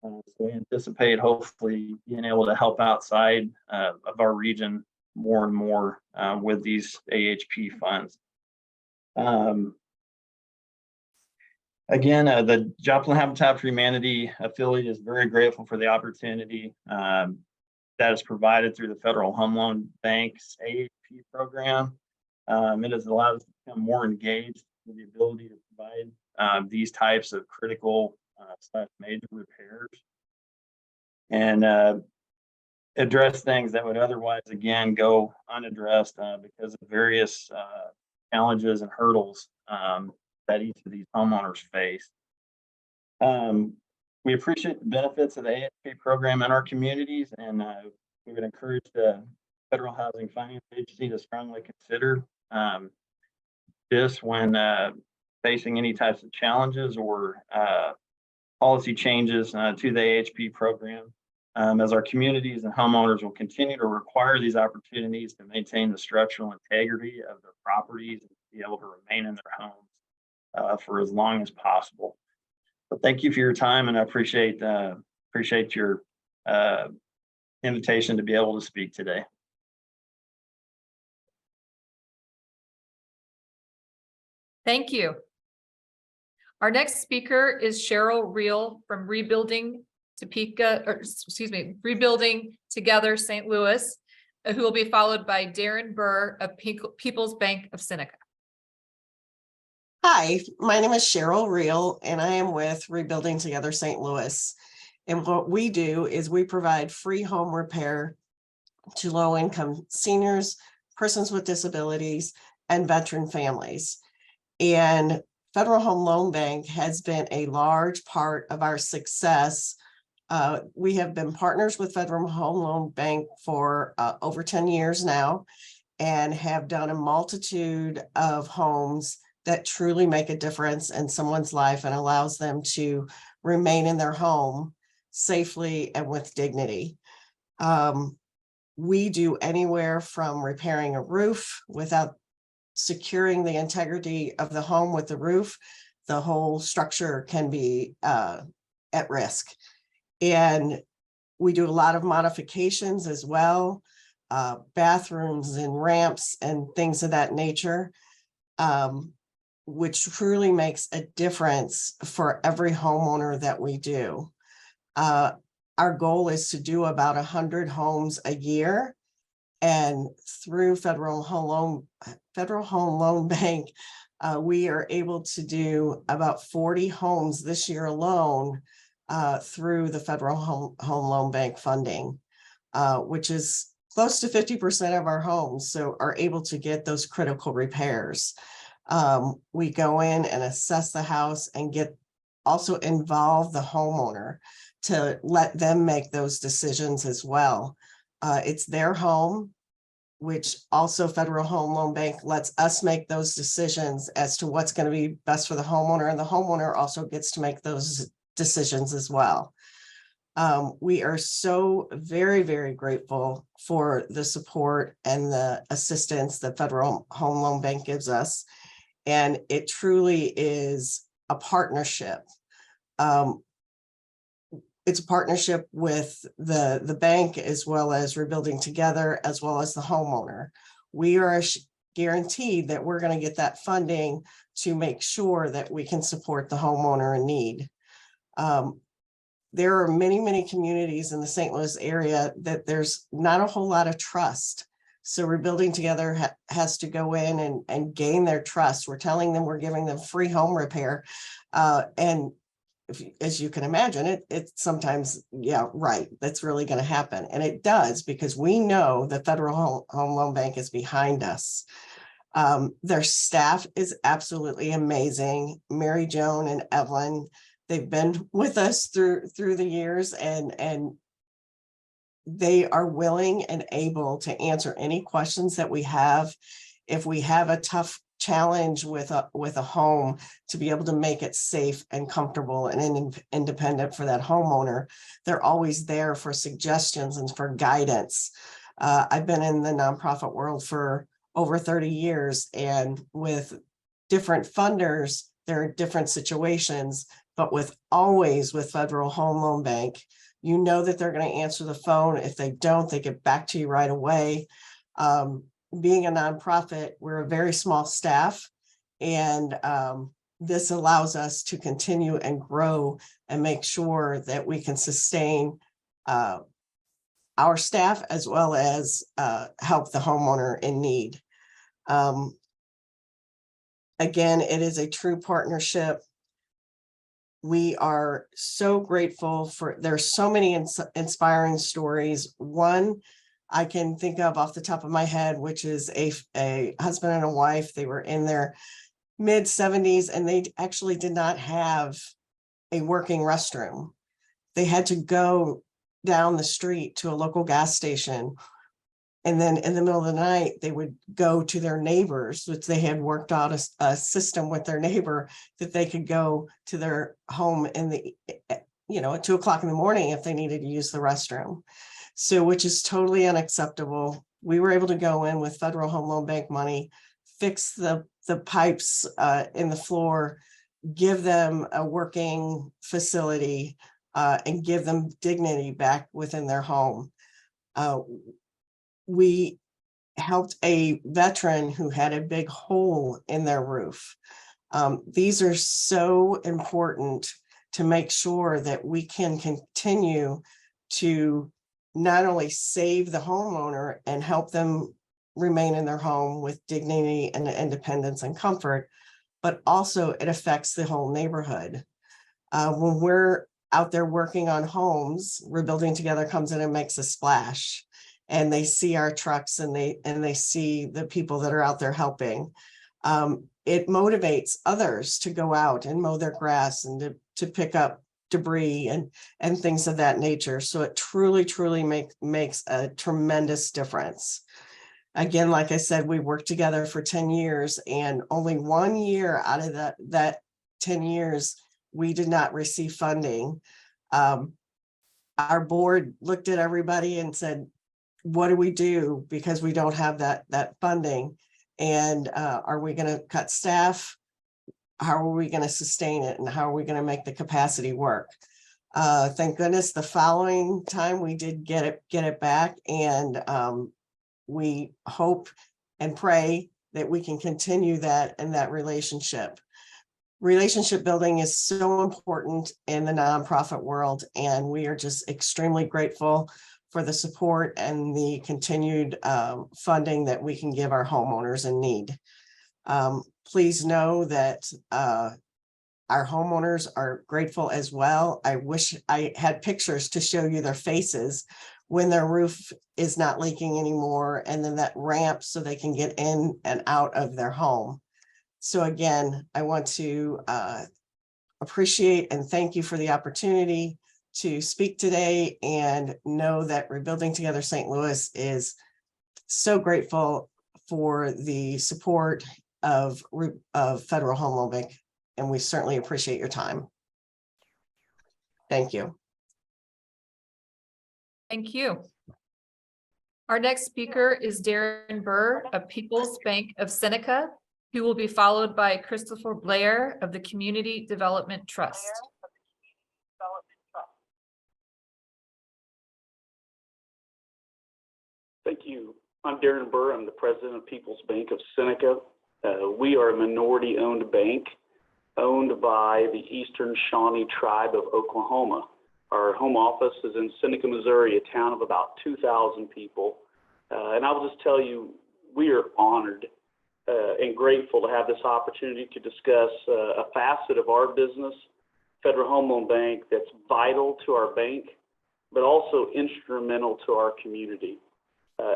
So we anticipate hopefully being able to help outside of our region more and more with these AHP funds. Again, the Joplin Habitat for Humanity affiliate is very grateful for the opportunity that is provided through the Federal Home Loan Bank's AHP program. It has allowed us to become more engaged with the ability to provide these types of critical / major repairs and address things that would otherwise, again, go unaddressed because of various challenges and hurdles that each of these homeowners face. We appreciate the benefits of the AHP program in our communities, and we would encourage the Federal Housing Finance Agency to strongly consider this when facing any types of challenges or policy changes to the AHP program, as our communities and homeowners will continue to require these opportunities to maintain the structural integrity of their properties and be able to remain in their homes for as long as possible. But thank you for your time, and I appreciate your invitation to be able to speak today. Thank you. Our next speaker is Cheryl Reel from Rebuilding Together St. Louis, who will be followed by Darren Burr of People's Bank of Seneca. Hi, my name is Cheryl Reel, and I am with Rebuilding Together St. Louis. And what we do is we provide free home repair to low-income seniors, persons with disabilities, and veteran families. And Federal Home Loan Bank has been a large part of our success. We have been partners with Federal Home Loan Bank for over 10 years now and have done a multitude of homes that truly make a difference in someone's life and allows them to remain in their home safely and with dignity. We do anywhere from repairing a roof without securing the integrity of the home with the roof. The whole structure can be at risk. And we do a lot of modifications as well, bathrooms and ramps and things of that nature, which truly makes a difference for every homeowner that we do. Our goal is to do about 100 homes a year, and through Federal Home Loan Bank, we are able to do about 40 homes this year alone through the Federal Home Loan Bank funding, which is close to 50% of our homes, so are able to get those critical repairs. We go in and assess the house and also involve the homeowner to let them make those decisions as well. It's their home, which also Federal Home Loan Bank lets us make those decisions as to what's going to be best for the homeowner, and the homeowner also gets to make those decisions as well. We are so very, very grateful for the support and the assistance that Federal Home Loan Bank gives us. And it truly is a partnership. It's a partnership with the bank as well as Rebuilding Together, as well as the homeowner. We are guaranteed that we're going to get that funding to make sure that we can support the homeowner in need. There are many, many communities in the St. Louis area that there's not a whole lot of trust. So Rebuilding Together has to go in and gain their trust. We're telling them we're giving them free home repair. And as you can imagine, it's sometimes, yeah, right, that's really going to happen. And it does, because we know the Federal Home Loan Bank is behind us. Their staff is absolutely amazing. Mary Joan and Evelyn, they've been with us through the years, and they are willing and able to answer any questions that we have. If we have a tough challenge with a home to be able to make it safe and comfortable and independent for that homeowner, they're always there for suggestions and for guidance. I've been in the nonprofit world for over 30 years, and with different funders, there are different situations, but always with Federal Home Loan Bank, you know that they're going to answer the phone. If they don't, they get back to you right away. Being a nonprofit, we're a very small staff, and this allows us to continue and grow and make sure that we can sustain our staff as well as help the homeowner in need. Again, it is a true partnership. We are so grateful there's so many inspiring stories. One I can think of off the top of my head, which is a husband and a wife. They were in their mid 70s and they actually did not have a working restroom. They had to go down the street to a local gas station. And then in the middle of the night, they would go to their neighbors, which they had worked out a system with their neighbor that they could go to their home in the, at 2 o'clock in the morning if they needed to use the restroom. So, which is totally unacceptable. We were able to go in with Federal Home Loan Bank money, fix the pipes in the floor, give them a working facility, and give them dignity back within their home. We helped a veteran who had a big hole in their roof. These are so important to make sure that we can continue to not only save the homeowner and help them remain in their home with dignity and independence and comfort, but also it affects the whole neighborhood. When we're out there working on homes, Rebuilding Together comes in and makes a splash, and they see our trucks and they see the people that are out there helping. It motivates others to go out and mow their grass and to pick up debris and things of that nature. So it truly makes a tremendous difference. Again, like I said, we worked together for 10 years, and only 1 year out of that 10 years, we did not receive funding. Our board looked at everybody and said, what do we do? Because we don't have that funding. And are we going to cut staff? How are we going to sustain it? And how are we going to make the capacity work? Thank goodness the following time we did get it back. And we hope and pray that we can continue that and that relationship. Relationship building is so important in the nonprofit world, and we are just extremely grateful for the support and the continued funding that we can give our homeowners in need. Please know that our homeowners are grateful as well. I wish I had pictures to show you their faces when their roof is not leaking anymore, and then that ramp so they can get in and out of their home. So again, I want to appreciate and thank you for the opportunity to speak today, and know that Rebuilding Together St. Louis is so grateful for the support of Federal Home Loan Bank, and we certainly appreciate your time. Thank you. Thank you. Our next speaker is Darren Burr of People's Bank of Seneca, who will be followed by Christopher Blair of the Community Development Trust. Thank you. I'm Darren Burr. I'm the president of People's Bank of Seneca. We are a minority-owned bank owned by the Eastern Shawnee Tribe of Oklahoma. Our home office is in Seneca, Missouri, a town of about 2,000 people. And I'll just tell you, we are honored and grateful to have this opportunity to discuss a facet of our business, Federal Home Loan Bank, that's vital to our bank, but also instrumental to our community.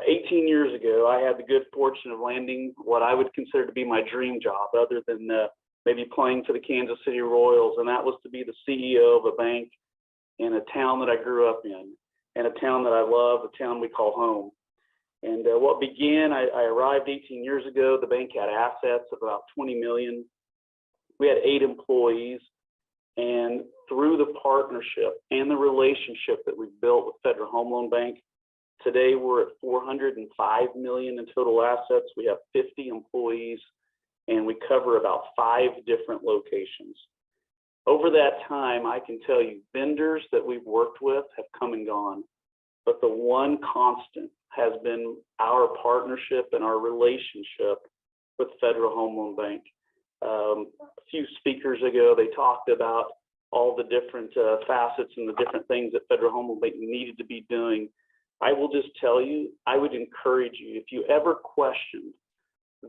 18 years ago, I had the good fortune of landing what I would consider to be my dream job, other than maybe playing for the Kansas City Royals, and that was to be the CEO of a bank in a town that I grew up in, and a town that I love, a town we call home. And what began, I arrived 18 years ago. The bank had assets of about 20 million. We had 8 employees. And through the partnership and the relationship that we've built with Federal Home Loan Bank, today we're at 405 million in total assets. We have 50 employees, and we cover about 5 different locations. Over that time, I can tell you vendors that we've worked with have come and gone, but the one constant has been our partnership and our relationship with Federal Home Loan Bank. A few speakers ago, they talked about all the different facets and the different things that Federal Home Loan Bank needed to be doing. I will just tell you, I would encourage you, if you ever questioned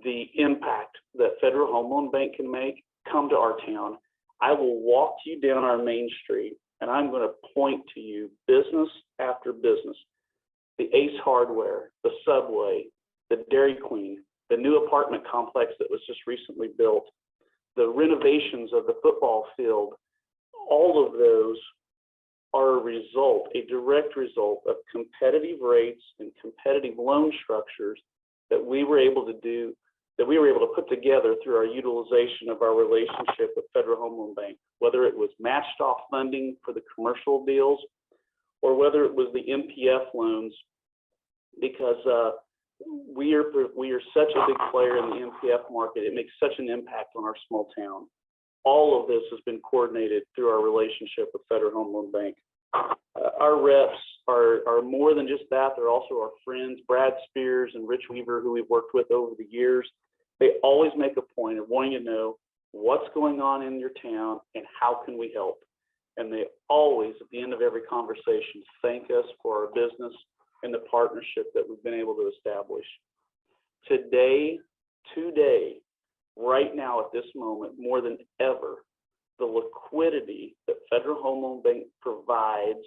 the impact that Federal Home Loan Bank can make, come to our town. I will walk you down our main street, and I'm going to point to you business after business. The Ace Hardware, the Subway, the Dairy Queen, the new apartment complex that was just recently built, the renovations of the football field, all of those are a direct result of competitive rates and competitive loan structures that we were able to put together through our utilization of our relationship with Federal Home Loan Bank, whether it was matched off funding for the commercial deals or whether it was the MPF loans, because we are such a big player in the MPF market. It makes such an impact on our small town. All of this has been coordinated through our relationship with Federal Home Loan Bank. Our reps are more than just that. They're also our friends, Brad Spears and Rich Weaver, who we've worked with over the years. They always make a point of wanting to know what's going on in your town and how can we help. And they always, at the end of every conversation, thank us for our business and the partnership that we've been able to establish. Today, right now at this moment, more than ever, the liquidity that Federal Home Loan Bank provides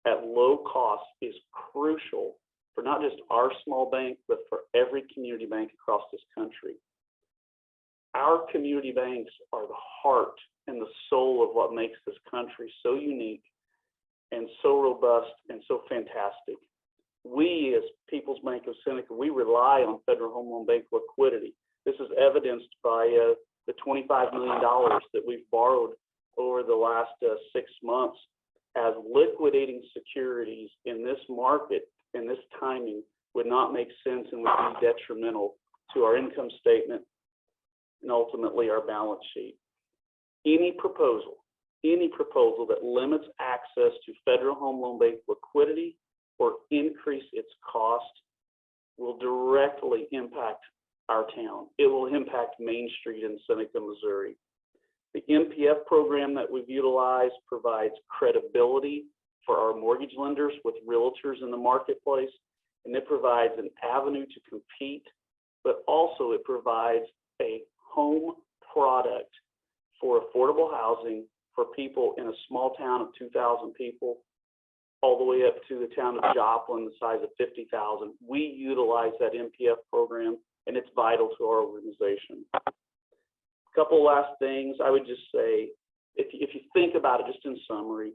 at low cost is crucial for not just our small bank, but for every community bank across this country. Our community banks are the heart and the soul of what makes this country so unique and so robust and so fantastic. We, as People's Bank of Seneca, we rely on Federal Home Loan Bank liquidity. This is evidenced by the $25 million that we've borrowed over the last 6 months, as liquidating securities in this market and this timing would not make sense and would be detrimental to our income statement and ultimately our balance sheet. Any proposal that limits access to Federal Home Loan Bank liquidity or increase its cost will directly impact our town. It will impact Main Street in Seneca, Missouri. The MPF program that we've utilized provides credibility for our mortgage lenders with realtors in the marketplace, and it provides an avenue to compete, but also it provides a home product for affordable housing for people in a small town of 2,000 people, all the way up to the town of Joplin, the size of 50,000. We utilize that MPF program, and it's vital to our organization. A couple last things. I would just say, if you think about it just in summary,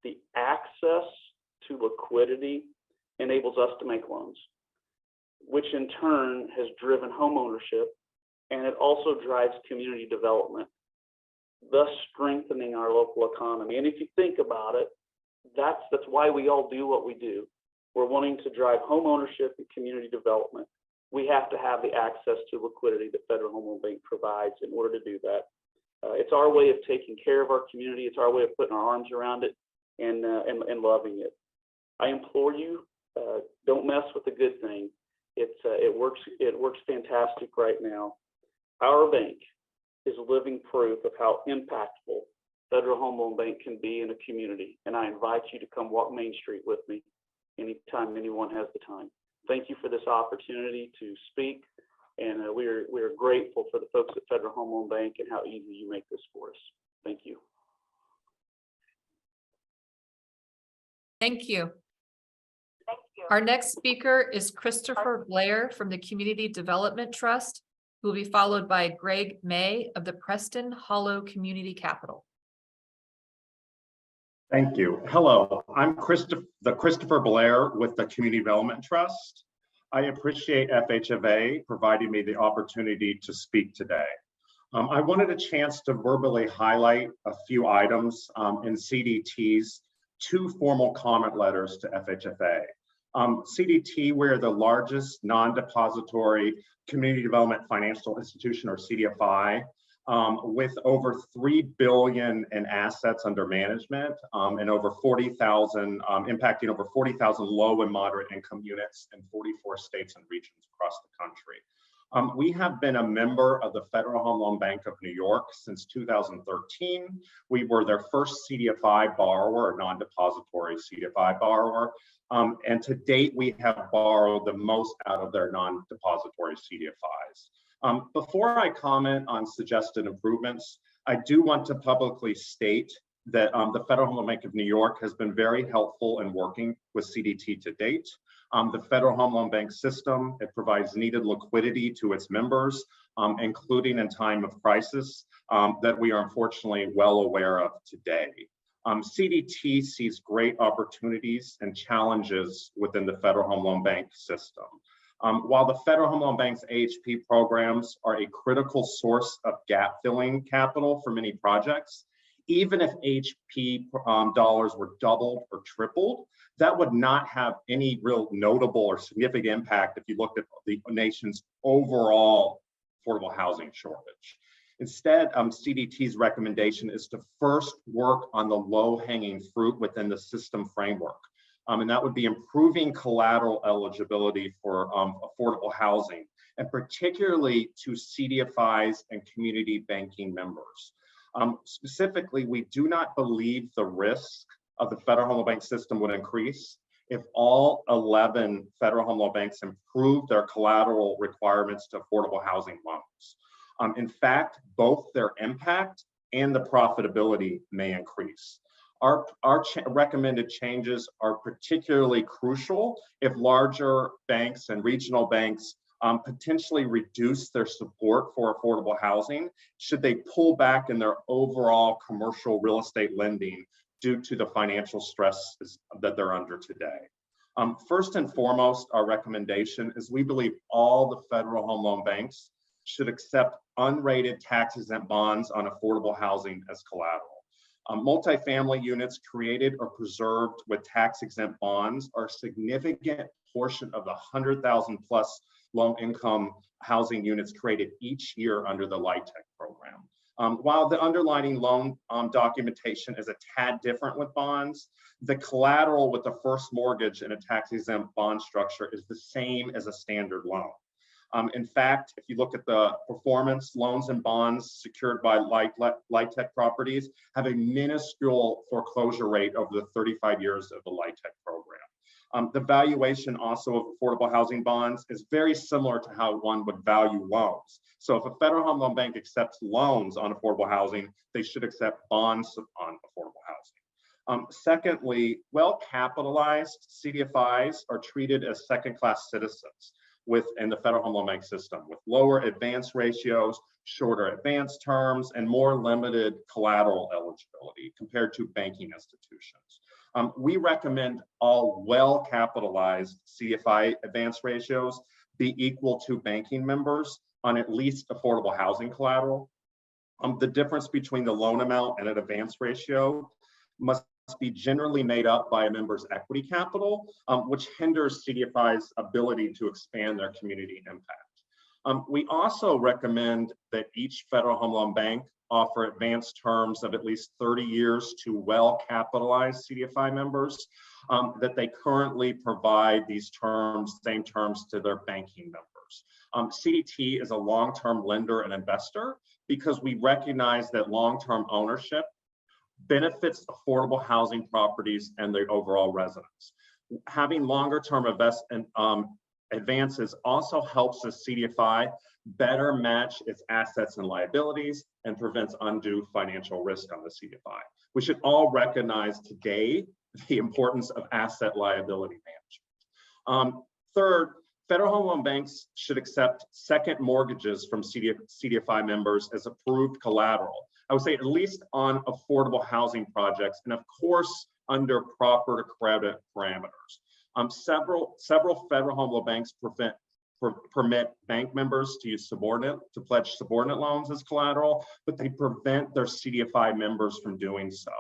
the access to liquidity enables us to make loans, which in turn has driven home ownership, and it also drives community development, thus strengthening our local economy. And if you think about it, that's why we all do what we do. We're wanting to drive home ownership and community development. We have to have the access to liquidity that Federal Home Loan Bank provides in order to do that. It's our way of taking care of our community. It's our way of putting our arms around it and loving it. I implore you, don't mess with the good thing. It works fantastic right now. Our bank is living proof of how impactful Federal Home Loan Bank can be in a community, and I invite you to come walk Main Street with me anytime anyone has the time. Thank you for this opportunity to speak, and we are grateful for the folks at Federal Home Loan Bank and how easy you make this for us. Thank you. Thank you. Our next speaker is Christopher Blair from the Community Development Trust, who will be followed by Greg May of the Preston Hollow Community Capital. Thank you. Hello, I'm Christopher Blair with the Community Development Trust. I appreciate FHFA providing me the opportunity to speak today. I wanted a chance to verbally highlight a few items in CDT's 2 formal comment letters to FHFA. CDT, we're the largest non-depository community development financial institution, or CDFI, with over $3 billion in assets under management and over 40,000, impacting over 40,000 low and moderate income units in 44 states and regions across the country. We have been a member of the Federal Home Loan Bank of New York since 2013. We were their first CDFI borrower, or non-depository CDFI borrower. And to date, we have borrowed the most out of their non-depository CDFIs. Before I comment on suggested improvements, I do want to publicly state that the Federal Home Loan Bank of New York has been very helpful in working with CDT to date. The Federal Home Loan Bank system, it provides needed liquidity to its members, including in time of crisis, that we are unfortunately well aware of today. CDT sees great opportunities and challenges within the Federal Home Loan Bank system. While the Federal Home Loan Bank's AHP programs are a critical source of gap filling capital for many projects, even if HP dollars were doubled or tripled, that would not have any real notable or significant impact if you looked at the nation's overall affordable housing shortage. Instead, CDT's recommendation is to first work on the low-hanging fruit within the system framework. And that would be improving collateral eligibility for affordable housing, and particularly to CDFIs and community banking members. Specifically, we do not believe the risk of the Federal Home Loan Bank system would increase if all 11 Federal Home Loan Banks improved their collateral requirements to affordable housing loans. In fact, both their impact and the profitability may increase. Our recommended changes are particularly crucial if larger banks and regional banks potentially reduce their support for affordable housing should they pull back in their overall commercial real estate lending due to the financial stress that they're under today. First and foremost, our recommendation is we believe all the Federal Home Loan Banks should accept unrated tax-exempt bonds on affordable housing as collateral. Multifamily units created or preserved with tax-exempt bonds are a significant portion of the 100,000 plus low-income housing units created each year under the LIHTC program. While the underlying loan documentation is a tad different with bonds, the collateral with the first mortgage in a tax-exempt bond structure is the same as a standard loan. In fact, if you look at the performance, loans and bonds secured by LIHTC properties have a minuscule foreclosure rate over the 35 years of the LIHTC program. The valuation also of affordable housing bonds is very similar to how one would value loans. So if a Federal Home Loan Bank accepts loans on affordable housing, they should accept bonds on affordable housing. Secondly, well-capitalized CDFIs are treated as second-class citizens within the Federal Home Loan Bank system, with lower advance ratios, shorter advance terms, and more limited collateral eligibility compared to banking institutions. We recommend all well-capitalized CDFI advance ratios be equal to banking members on at least affordable housing collateral. The difference between the loan amount and an advance ratio must be generally made up by a member's equity capital, which hinders CDFI's ability to expand their community impact. We also recommend that each Federal Home Loan Bank offer advanced terms of at least 30 years to well-capitalized CDFI members, that they currently provide these terms, same terms to their banking members. CDT is a long-term lender and investor because we recognize that long-term ownership benefits affordable housing properties and their overall residents. Having longer-term advances also helps the CDFI better match its assets and liabilities and prevents undue financial risk on the CDFI. We should all recognize today the importance of asset liability management. Third, Federal Home Loan Banks should accept second mortgages from CDFI members as approved collateral. I would say at least on affordable housing projects, and of course, under proper credit parameters. Several federal home loan banks permit bank members to pledge subordinate loans as collateral, but they prevent their CDFI members from doing so.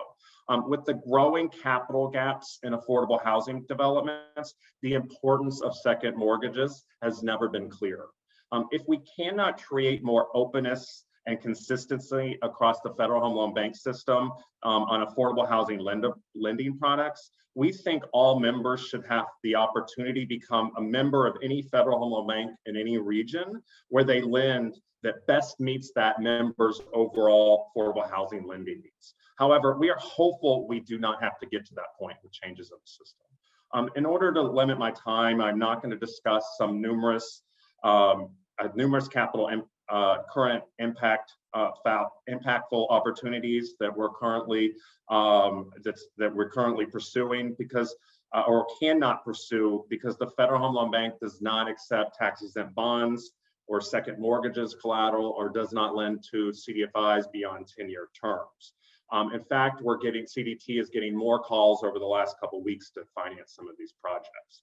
With the growing capital gaps in affordable housing developments, the importance of second mortgages has never been clearer. If we cannot create more openness and consistency across the federal home loan bank system on affordable housing lending products, we think all members should have the opportunity to become a member of any federal home loan bank in any region where they lend that best meets that member's overall affordable housing lending needs. However, we are hopeful we do not have to get to that point with changes in the system. In order to limit my time, I'm not going to discuss some numerous capital and current impactful opportunities that we're currently pursuing because or cannot pursue because the Federal Home Loan Bank does not accept tax-exempt bonds or second mortgages collateral or does not lend to CDFIs beyond 10-year terms. In fact, CDT is getting more calls over the last couple of weeks to finance some of these projects.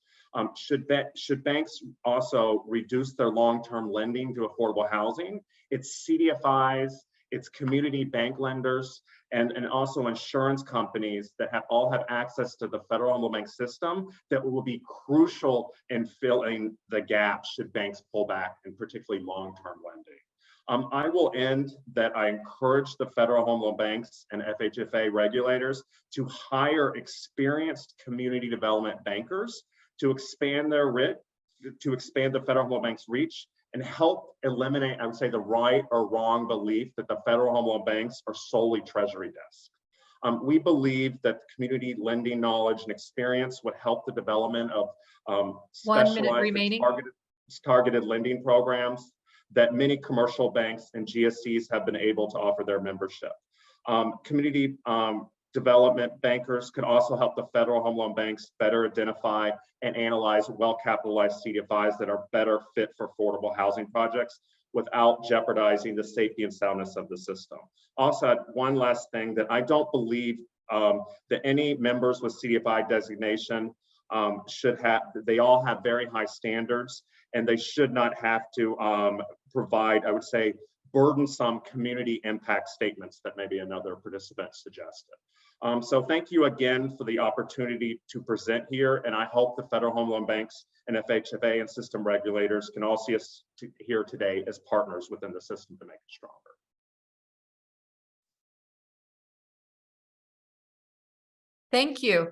Should banks also reduce their long-term lending to affordable housing? It's CDFIs, it's community bank lenders, and also insurance companies that all have access to the Federal Home Loan Bank system that will be crucial in filling the gap should banks pull back, and particularly long-term lending. I will end that I encourage the Federal Home Loan Banks and FHFA regulators to hire experienced community development bankers to expand the Federal Home Loan Bank's reach and help eliminate, I would say, the right or wrong belief that the Federal Home Loan Banks are solely Treasury desks. We believe that community lending knowledge and experience would help the development of specialized targeted lending programs that many commercial banks and GSEs have been able to offer their membership. Community development bankers could also help the Federal Home Loan Banks better identify and analyze well-capitalized CDFIs that are better fit for affordable housing projects without jeopardizing the safety and soundness of the system. Also, one last thing that I don't believe that any members with CDFI designation should have, they all have very high standards and they should not have to provide, I would say, burdensome community impact statements that maybe another participant suggested. So thank you again for the opportunity to present here, and I hope the Federal Home Loan Banks and FHFA and system regulators can all see us here today as partners within the system to make it stronger. Thank you.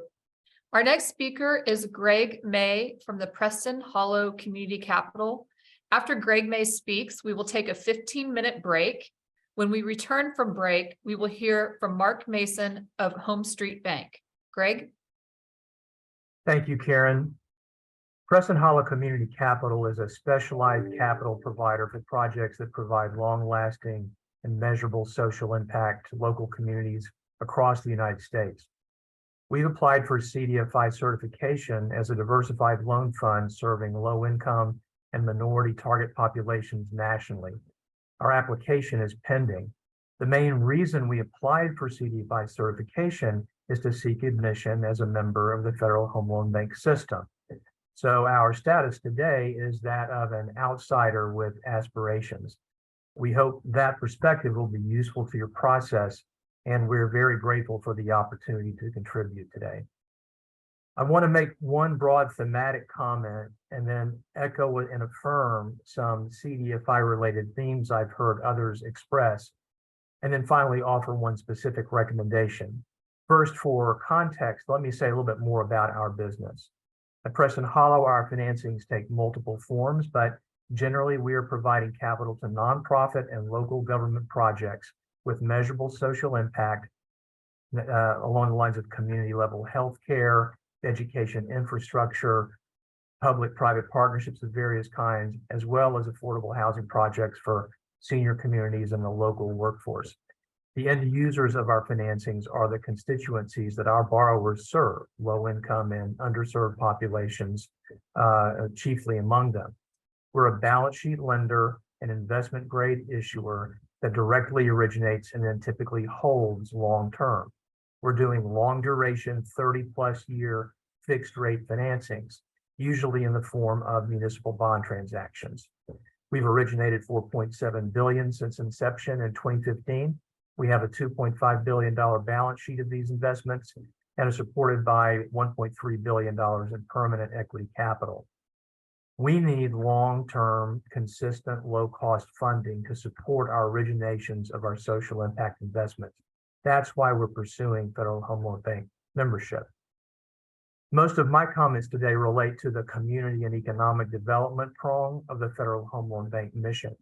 Our next speaker is Greg May from the Preston Hollow Community Capital. After Greg May speaks, we will take a 15-minute break. When we return from break, we will hear from Mark Mason of Home Street Bank. Greg? Thank you, Karen. Preston Hollow Community Capital is a specialized capital provider for projects that provide long-lasting and measurable social impact to local communities across the United States. We've applied for CDFI certification as a diversified loan fund serving low-income and minority target populations nationally. Our application is pending. The main reason we applied for CDFI certification is to seek admission as a member of the Federal Home Loan Bank system. So our status today is that of an outsider with aspirations. We hope that perspective will be useful to your process, and we're very grateful for the opportunity to contribute today. I want to make one broad thematic comment and then echo and affirm some CDFI related themes I've heard others express, and then finally offer one specific recommendation. First, for context, let me say a little bit more about our business. At Preston Hollow, our financings take multiple forms, but generally we are providing capital to nonprofit and local government projects with measurable social impact along the lines of community level healthcare, education infrastructure, public-private partnerships of various kinds, as well as affordable housing projects for senior communities and the local workforce. The end users of our financings are the constituencies that our borrowers serve, low-income and underserved populations, chiefly among them. We're a balance sheet lender, an investment-grade issuer that directly originates and then typically holds long-term. We're doing long-duration, 30-plus year fixed rate financings, usually in the form of municipal bond transactions. We've originated 4.7 billion since inception in 2015. We have a $2.5 billion balance sheet of these investments and are supported by $1.3 billion in permanent equity capital. We need long-term, consistent, low-cost funding to support our originations of our social impact investments. That's why we're pursuing Federal Home Loan Bank membership. Most of my comments today relate to the community and economic development prong of the Federal Home Loan Bank mission.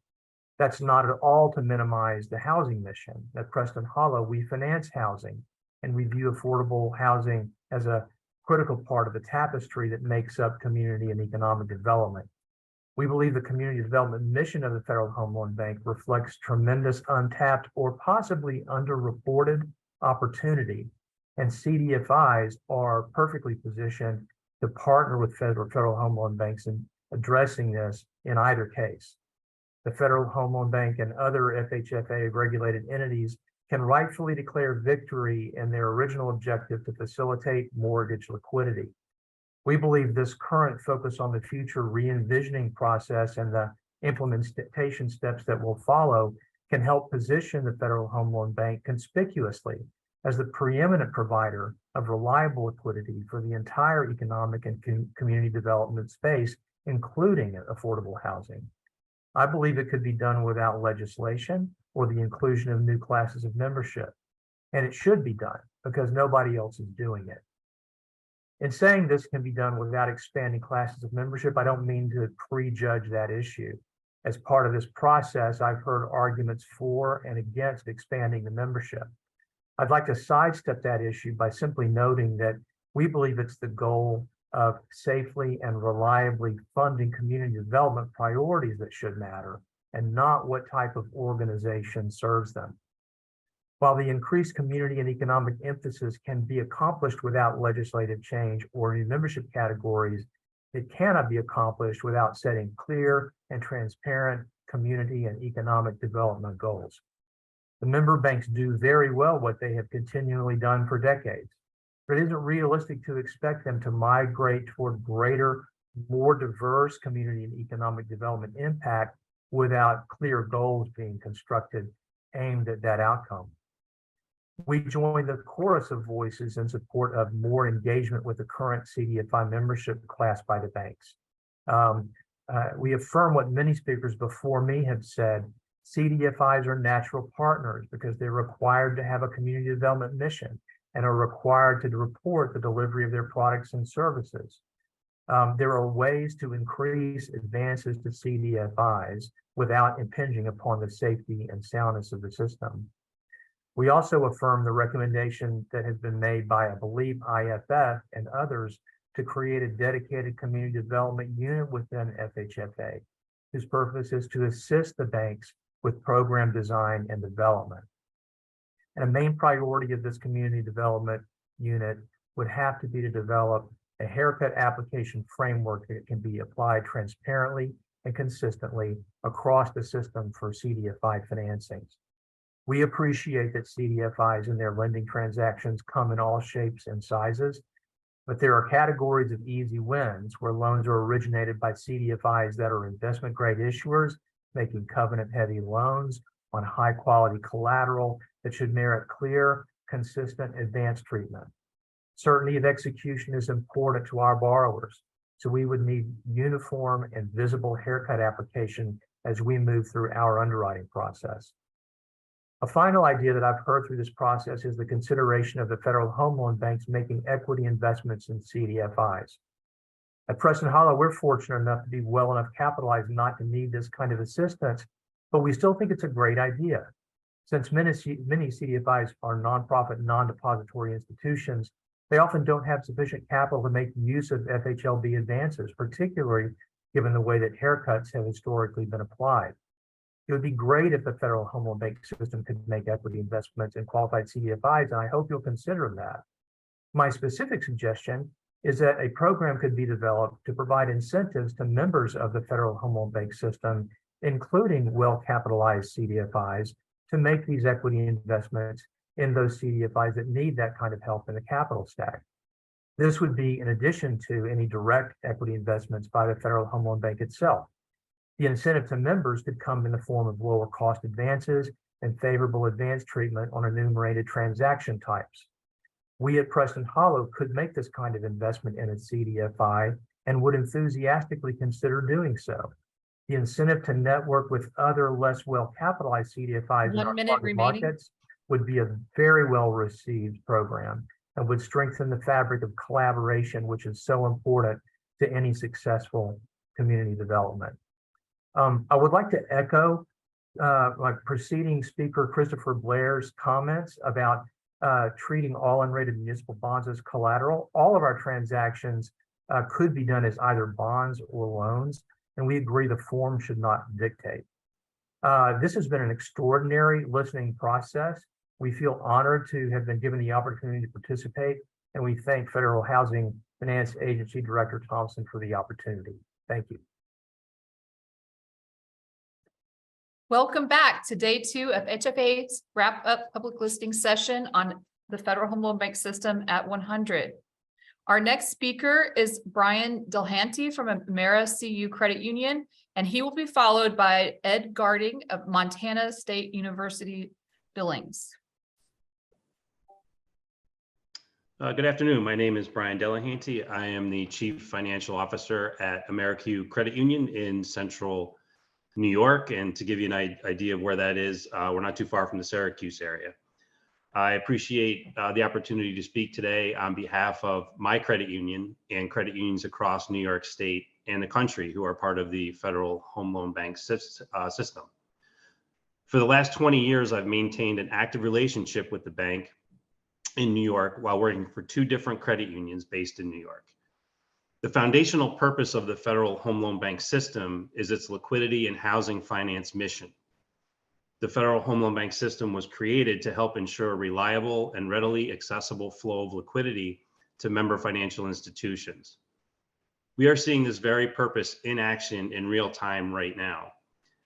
That's not at all to minimize the housing mission. At Preston Hollow, we finance housing, and we view affordable housing as a critical part of the tapestry that makes up community and economic development. We believe the community development mission of the Federal Home Loan Bank reflects tremendous untapped or possibly underreported opportunity, and CDFIs are perfectly positioned to partner with federal home loan banks in addressing this in either case. The Federal Home Loan Bank and other FHFA regulated entities can rightfully declare victory in their original objective to facilitate mortgage liquidity. We believe this current focus on the future re-envisioning process and the implementation steps that will follow can help position the Federal Home Loan Bank conspicuously as the preeminent provider of reliable liquidity for the entire economic and community development space, including affordable housing. I believe it could be done without legislation or the inclusion of new classes of membership, and it should be done because nobody else is doing it. In saying this can be done without expanding classes of membership, I don't mean to prejudge that issue. As part of this process, I've heard arguments for and against expanding the membership. I'd like to sidestep that issue by simply noting that we believe it's the goal of safely and reliably funding community development priorities that should matter, and not what type of organization serves them. While the increased community and economic emphasis can be accomplished without legislative change or new membership categories, it cannot be accomplished without setting clear and transparent community and economic development goals. The member banks do very well what they have continually done for decades, but it isn't realistic to expect them to migrate toward greater, more diverse community and economic development impact without clear goals being constructed aimed at that outcome. We join the chorus of voices in support of more engagement with the current CDFI membership class by the banks. We affirm what many speakers before me have said. CDFIs are natural partners because they're required to have a community development mission and are required to report the delivery of their products and services. There are ways to increase advances to CDFIs without impinging upon the safety and soundness of the system. We also affirm the recommendation that has been made by, I believe, IFF and others to create a dedicated community development unit within FHFA, whose purpose is to assist the banks with program design and development. And a main priority of this community development unit would have to be to develop a haircut application framework that can be applied transparently and consistently across the system for CDFI financings. We appreciate that CDFIs and their lending transactions come in all shapes and sizes, but there are categories of easy wins where loans are originated by CDFIs that are investment grade issuers, making covenant-heavy loans on high-quality collateral that should merit clear, consistent, advanced treatment. Certainty of execution is important to our borrowers, so we would need uniform and visible haircut application as we move through our underwriting process. A final idea that I've heard through this process is the consideration of the Federal Home Loan Banks making equity investments in CDFIs. At Preston Hollow, we're fortunate enough to be well enough capitalized not to need this kind of assistance, but we still think it's a great idea. Since many CDFIs are nonprofit, non-depository institutions, they often don't have sufficient capital to make use of FHLB advances, particularly given the way that haircuts have historically been applied. It would be great if the Federal Home Loan Bank system could make equity investments in qualified CDFIs, and I hope you'll consider that. My specific suggestion is that a program could be developed to provide incentives to members of the Federal Home Loan Bank system, including well-capitalized CDFIs, to make these equity investments in those CDFIs that need that kind of help in the capital stack. This would be in addition to any direct equity investments by the Federal Home Loan Bank itself. The incentive to members could come in the form of lower cost advances and favorable advance treatment on enumerated transaction types. We at Preston Hollow could make this kind of investment in a CDFI and would enthusiastically consider doing so. The incentive to network with other less well-capitalized CDFIs in 1 our minute target remaining. markets would be a very well-received program and would strengthen the fabric of collaboration, which is so important to any successful community development. I would like to echo like preceding speaker Christopher Blair's comments about treating all unrated municipal bonds as collateral. All of our transactions could be done as either bonds or loans, and we agree the form should not dictate. This has been an extraordinary listening process. We feel honored to have been given the opportunity to participate, and we thank Federal Housing Finance Agency Director Thompson for the opportunity. Thank you. Welcome back to day 2 of HFA's wrap-up public listing session on the Federal Home Loan Bank system at 100. Our next speaker is Brian Delhanty from Amera CU Credit Union, and he will be followed by Ed Garding of Montana State University Billings. Good afternoon. My name is Brian Delahanty. I am the Chief Financial Officer at AmeriQ Credit Union in Central New York. And to give you an idea of where that is, we're not too far from the Syracuse area. I appreciate the opportunity to speak today on behalf of my credit union and credit unions across New York State and the country who are part of the Federal Home Loan Bank system. For the last 20 years, I've maintained an active relationship with the bank in New York while working for 2 different credit unions based in New York. The foundational purpose of the Federal Home Loan Bank system is its liquidity and housing finance mission. The Federal Home Loan Bank system was created to help ensure a reliable and readily accessible flow of liquidity to member financial institutions. We are seeing this very purpose in action in real time right now,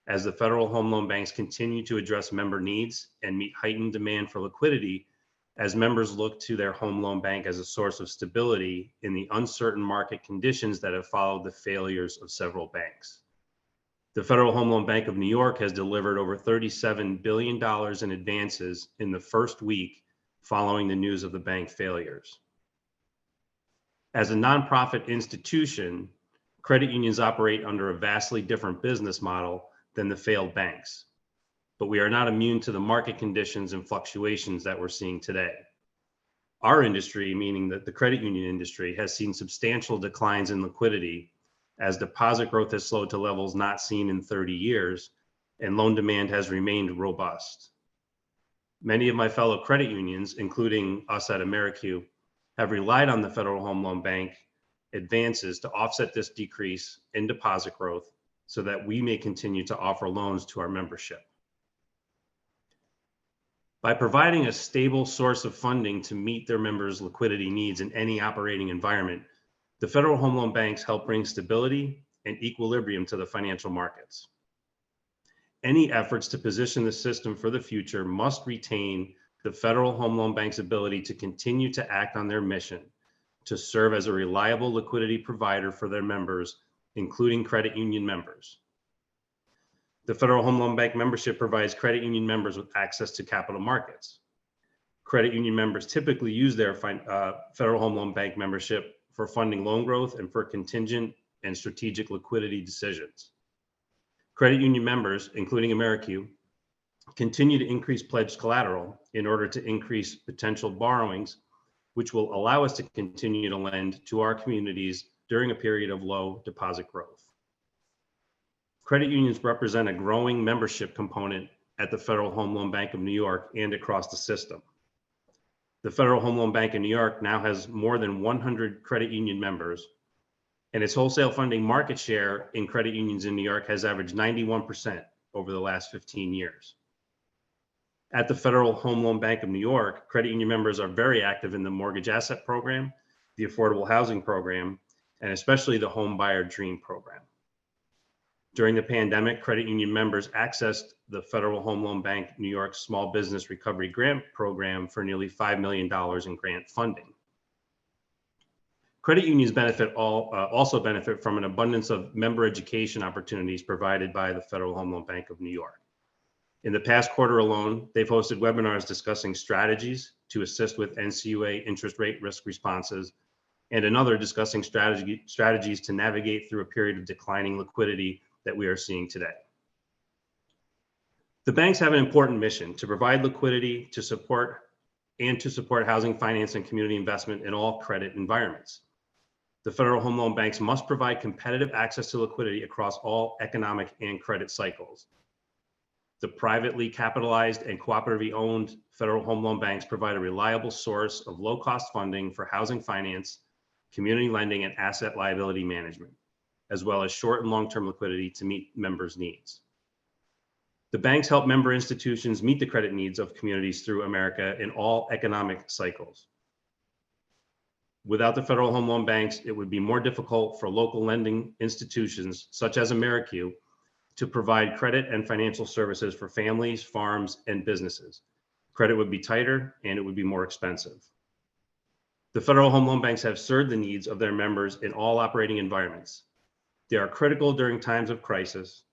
as the Federal Home Loan Banks continue to address member needs and meet heightened demand for liquidity as members look to their home loan bank as a source of stability in the uncertain market conditions that have followed the failures of several banks. The Federal Home Loan Bank of New York has delivered over $37 billion in advances in the first week following the news of the bank failures. As a nonprofit institution, credit unions operate under a vastly different business model than the failed banks. But we are not immune to the market conditions and fluctuations that we're seeing today. Our industry, meaning that the credit union industry, has seen substantial declines in liquidity as deposit growth has slowed to levels not seen in 30 years, and loan demand has remained robust. Many of my fellow credit unions, including us at AmeriQ, have relied on the Federal Home Loan Bank advances to offset this decrease in deposit growth so that we may continue to offer loans to our membership. By providing a stable source of funding to meet their members' liquidity needs in any operating environment, the Federal Home Loan Banks help bring stability and equilibrium to the financial markets. Any efforts to position the system for the future must retain the Federal Home Loan Bank's ability to continue to act on their mission to serve as a reliable liquidity provider for their members, including credit union members. The Federal Home Loan Bank membership provides credit union members with access to capital markets. Credit union members typically use their Federal Home Loan Bank membership for funding loan growth and for contingent and strategic liquidity decisions. Credit union members, including AmeriQ, continue to increase pledged collateral in order to increase potential borrowings, which will allow us to continue to lend to our communities during a period of low deposit growth. Credit unions represent a growing membership component at the Federal Home Loan Bank of New York and across the system. The Federal Home Loan Bank of New York now has more than 100 credit union members, and its wholesale funding market share in credit unions in New York has averaged 91% over the last 15 years. At the Federal Home Loan Bank of New York, credit union members are very active in the mortgage asset program, the affordable housing program, and especially the home buyer dream program. During the pandemic, credit union members accessed the Federal Home Loan Bank New York Small Business Recovery Grant Program for nearly $5 million in grant funding. Credit unions also benefit from an abundance of member education opportunities provided by the Federal Home Loan Bank of New York. In the past quarter alone, they've hosted webinars discussing strategies to assist with NCUA interest rate risk responses, and another discussing strategies to navigate through a period of declining liquidity that we are seeing today. The banks have an important mission to provide liquidity to support housing finance and community investment in all credit environments. The Federal Home Loan Banks must provide competitive access to liquidity across all economic and credit cycles. The privately capitalized and cooperatively owned Federal Home Loan Banks provide a reliable source of low-cost funding for housing finance, community lending, and asset liability management, as well as short and long-term liquidity to meet members' needs. The banks help member institutions meet the credit needs of communities through America in all economic cycles. Without the Federal Home Loan Banks, it would be more difficult for local lending institutions such as AmeriQ to provide credit and financial services for families, farms, and businesses. Credit would be tighter and it would be more expensive. The Federal Home Loan Banks have served the needs of their members in all operating environments. They are critical during times of crisis.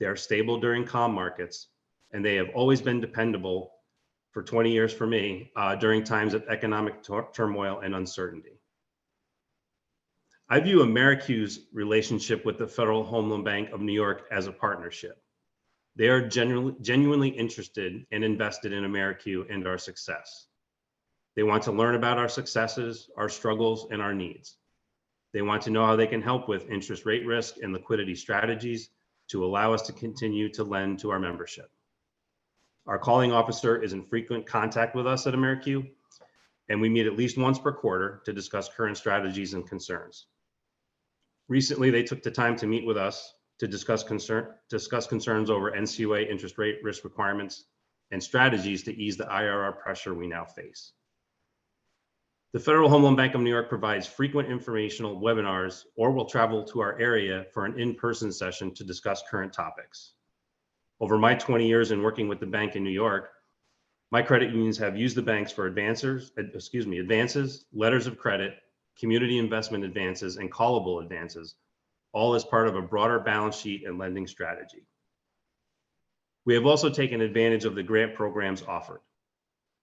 They are stable during calm markets, and they have always been dependable for 20 years for me during times of economic turmoil and uncertainty. I view AmeriQ's relationship with the Federal Home Loan Bank of New York as a partnership. They are genuinely interested and invested in AmeriQ and our success. They want to learn about our successes, our struggles, and our needs. They want to know how they can help with interest rate risk and liquidity strategies to allow us to continue to lend to our membership. Our calling officer is in frequent contact with us at AmeriQ, and we meet at least once per quarter to discuss current strategies and concerns. Recently, they took the time to meet with us to discuss concerns over NCUA interest rate risk requirements and strategies to ease the IRR pressure we now face. The Federal Home Loan Bank of New York provides frequent informational webinars or will travel to our area for an in-person session to discuss current topics. Over my 20 years in working with the bank in New York, my credit unions have used the banks for advances, letters of credit, community investment advances, and callable advances, all as part of a broader balance sheet and lending strategy. We have also taken advantage of the grant programs offered.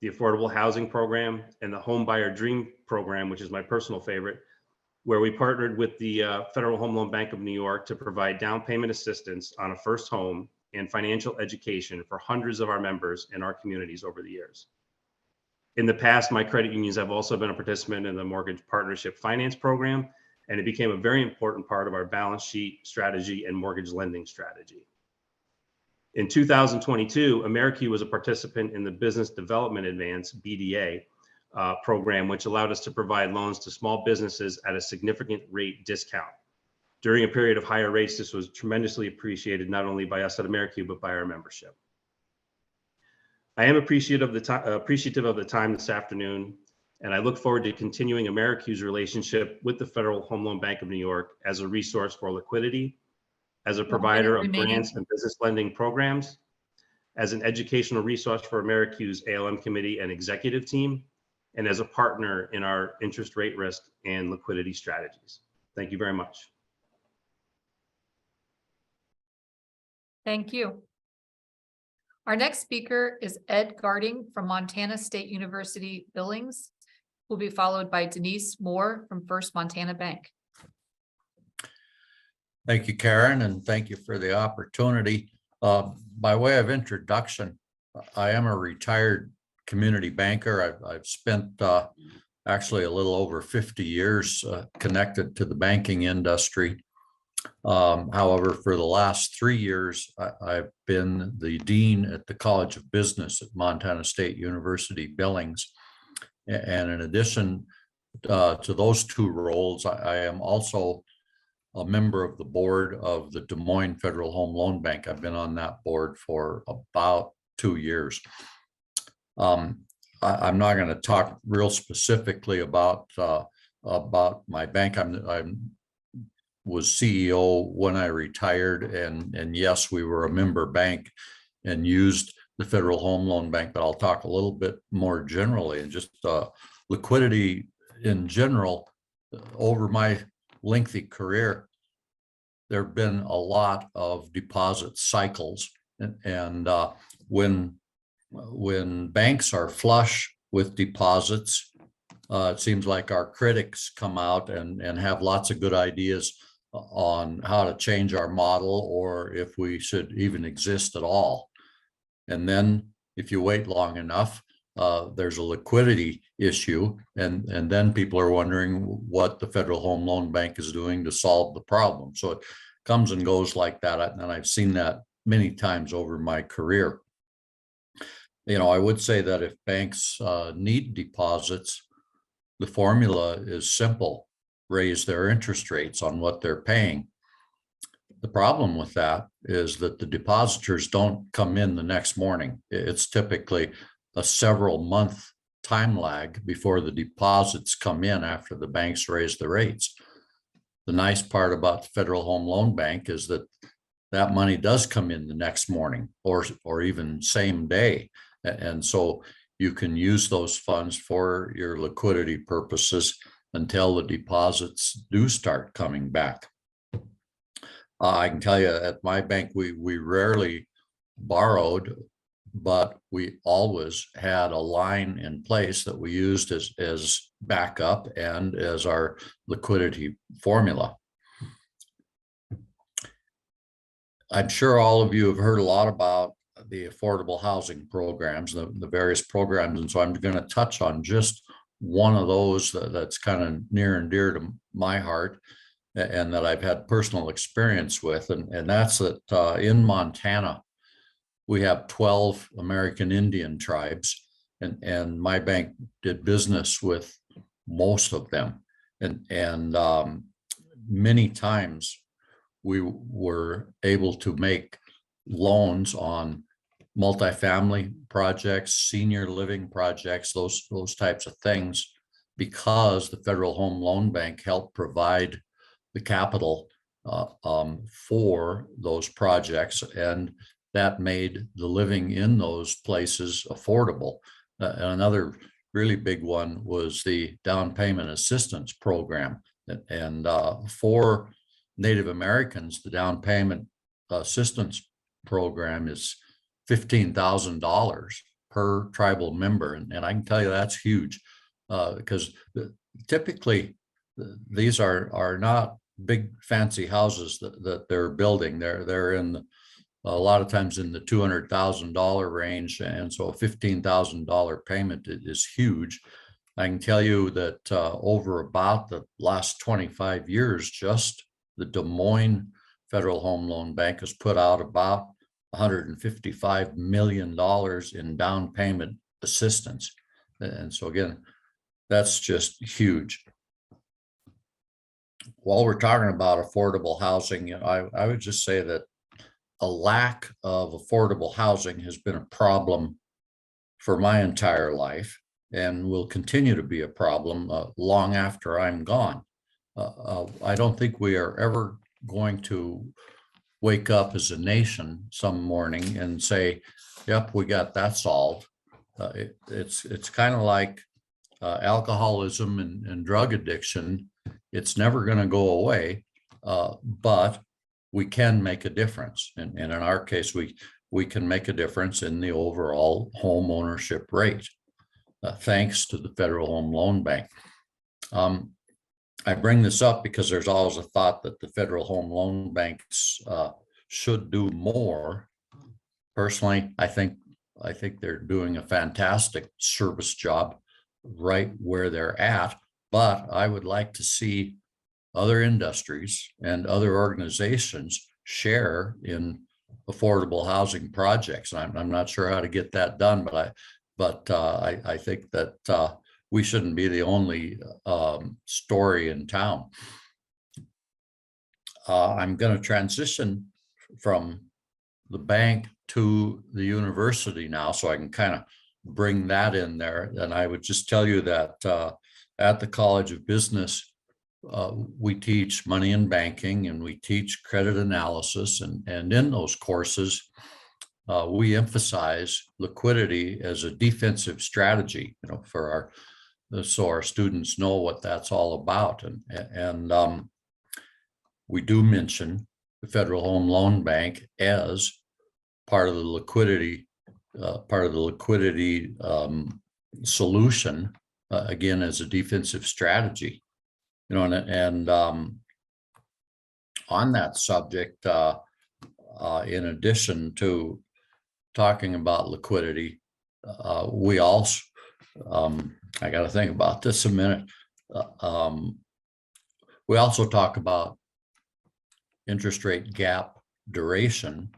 The Affordable Housing Program and the Home Buyer Dream Program, which is my personal favorite, where we partnered with the Federal Home Loan Bank of New York to provide down payment assistance on a first home and financial education for hundreds of our members in our communities over the years. In the past, my credit unions have also been a participant in the Mortgage Partnership Finance Program, and it became a very important part of our balance sheet strategy and mortgage lending strategy. In 2022, AmeriQ was a participant in the Business Development Advance, BDA, program, which allowed us to provide loans to small businesses at a significant rate discount. During a period of higher rates, this was tremendously appreciated not only by us at AmeriQ, but by our membership. I am appreciative of the time this afternoon, and I look forward to continuing AmeriQ's relationship with the Federal Home Loan Bank of New York as a resource for liquidity, as a provider of grants and business lending programs, as an educational resource for AmeriQ's ALM committee and executive team, and as a partner in our interest rate risk and liquidity strategies. Thank you very much. Thank you. Our next speaker is Ed Garding from Montana State University Billings, who will be followed by Denise Moore from First Montana Bank. Thank you, Karen, and thank you for the opportunity. By way of introduction, I am a retired community banker. I've spent actually a little over 50 years connected to the banking industry. However, for the last 3 years, I've been the dean at the College of Business at Montana State University Billings. And in addition to those two roles, I am also a member of the board of the Des Moines Federal Home Loan Bank. I've been on that board for about 2 years. I'm not going to talk real specifically about my bank. I was CEO when I retired, and yes, we were a member bank and used the Federal Home Loan Bank, but I'll talk a little bit more generally and just liquidity in general over my lengthy career, there have been a lot of deposit cycles, and when banks are flush with deposits, it seems like our critics come out and have lots of good ideas on how to change our model, or if we should even exist at all. And then if you wait long enough, there's a liquidity issue, and then people are wondering what the Federal Home Loan Bank is doing to solve the problem. So it comes and goes like that, and I've seen that many times over my career. You know, I would say that if banks need deposits, the formula is simple: raise their interest rates on what they're paying. The problem with that is that the depositors don't come in the next morning. It's typically a several month time lag before the deposits come in after the banks raise the rates. The nice part about the Federal Home Loan Bank is that that money does come in the next morning, or even same day. And so you can use those funds for your liquidity purposes until the deposits do start coming back. I can tell you at my bank, we rarely borrowed, but we always had a line in place that we used as backup and as our liquidity formula. I'm sure all of you have heard a lot about the affordable housing programs, the various programs, and so I'm going to touch on just one of those that's kind of near and dear to my heart, and that I've had personal experience with, and that's that in Montana, we have 12 American Indian tribes, and my bank did business with most of them. And many times we were able to make loans on multifamily projects, senior living projects, those types of things, because the Federal Home Loan Bank helped provide the capital for those projects, and that made the living in those places affordable. Another really big one was the down payment assistance program, and for Native Americans, the down payment assistance program is $15,000 per tribal member, and I can tell you that's huge, because typically these are not big fancy houses that they're building. They're in a lot of times in the $200,000 range, and so a $15,000 payment is huge. I can tell you that over about the last 25 years, just the Des Moines Federal Home Loan Bank has put out about $155 million in down payment assistance. And so again, that's just huge. While we're talking about affordable housing, I would just say that a lack of affordable housing has been a problem for my entire life and will continue to be a problem long after I'm gone. I don't think we are ever going to wake up as a nation some morning and say, yep, we got that solved. It's kind of like alcoholism and drug addiction. It's never going to go away, but we can make a difference. And in our case, we can make a difference in the overall home ownership rate, thanks to the Federal Home Loan Bank. I bring this up because there's always a thought that the Federal Home Loan Banks should do more. Personally, I think they're doing a fantastic service job right where they're at, but I would like to see other industries and other organizations share in affordable housing projects. And I'm not sure how to get that done, but I think that we shouldn't be the only story in town. I'm going to transition from the bank to the university now, so I can kind of bring that in there. And I would just tell you that at the College of Business, we teach money and banking, and we teach credit analysis, and in those courses, we emphasize liquidity as a defensive strategy, for so our students know what that's all about. And we do mention the Federal Home Loan Bank as part of the liquidity solution, again, as a defensive strategy. You know, and on that subject, in addition to talking about liquidity, we also, I got to think about this a minute. We also talk about interest rate gap duration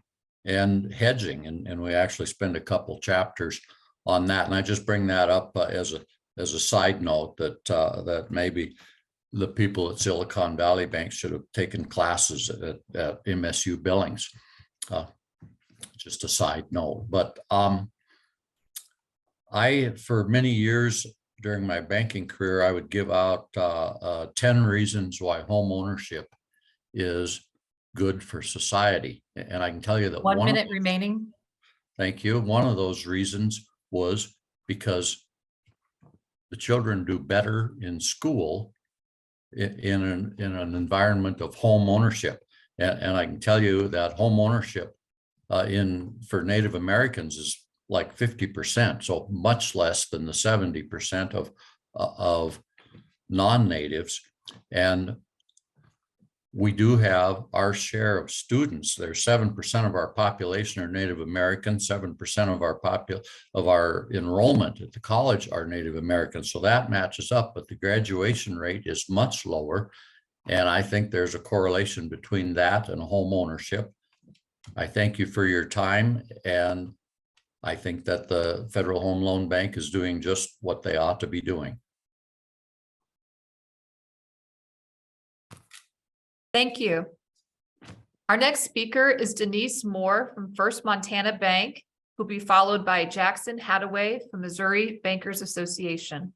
and hedging, and we actually spend a couple chapters on that. And I just bring that up as a side note that maybe the people at Silicon Valley Bank should have taken classes at MSU Billings. Just a side note. But for many years during my banking career, I would give out 10 reasons why home ownership is good for society. And I can tell you that 1 minute remaining. Thank you. One of those reasons was because the children do better in school in an environment of home ownership. And I can tell you that home ownership for Native Americans is like 50%, so much less than the 70% of non-natives. And we do have our share of students. There's 7% of our population are Native American, 7% of our enrollment at the college are Native American. So that matches up, but the graduation rate is much lower. And I think there's a correlation between that and home ownership. I thank you for your time. And I think that the Federal Home Loan Bank is doing just what they ought to be doing. Thank you. Our next speaker is Denise Moore from First Montana Bank, who will be followed by Jackson Hadaway from Missouri Bankers Association.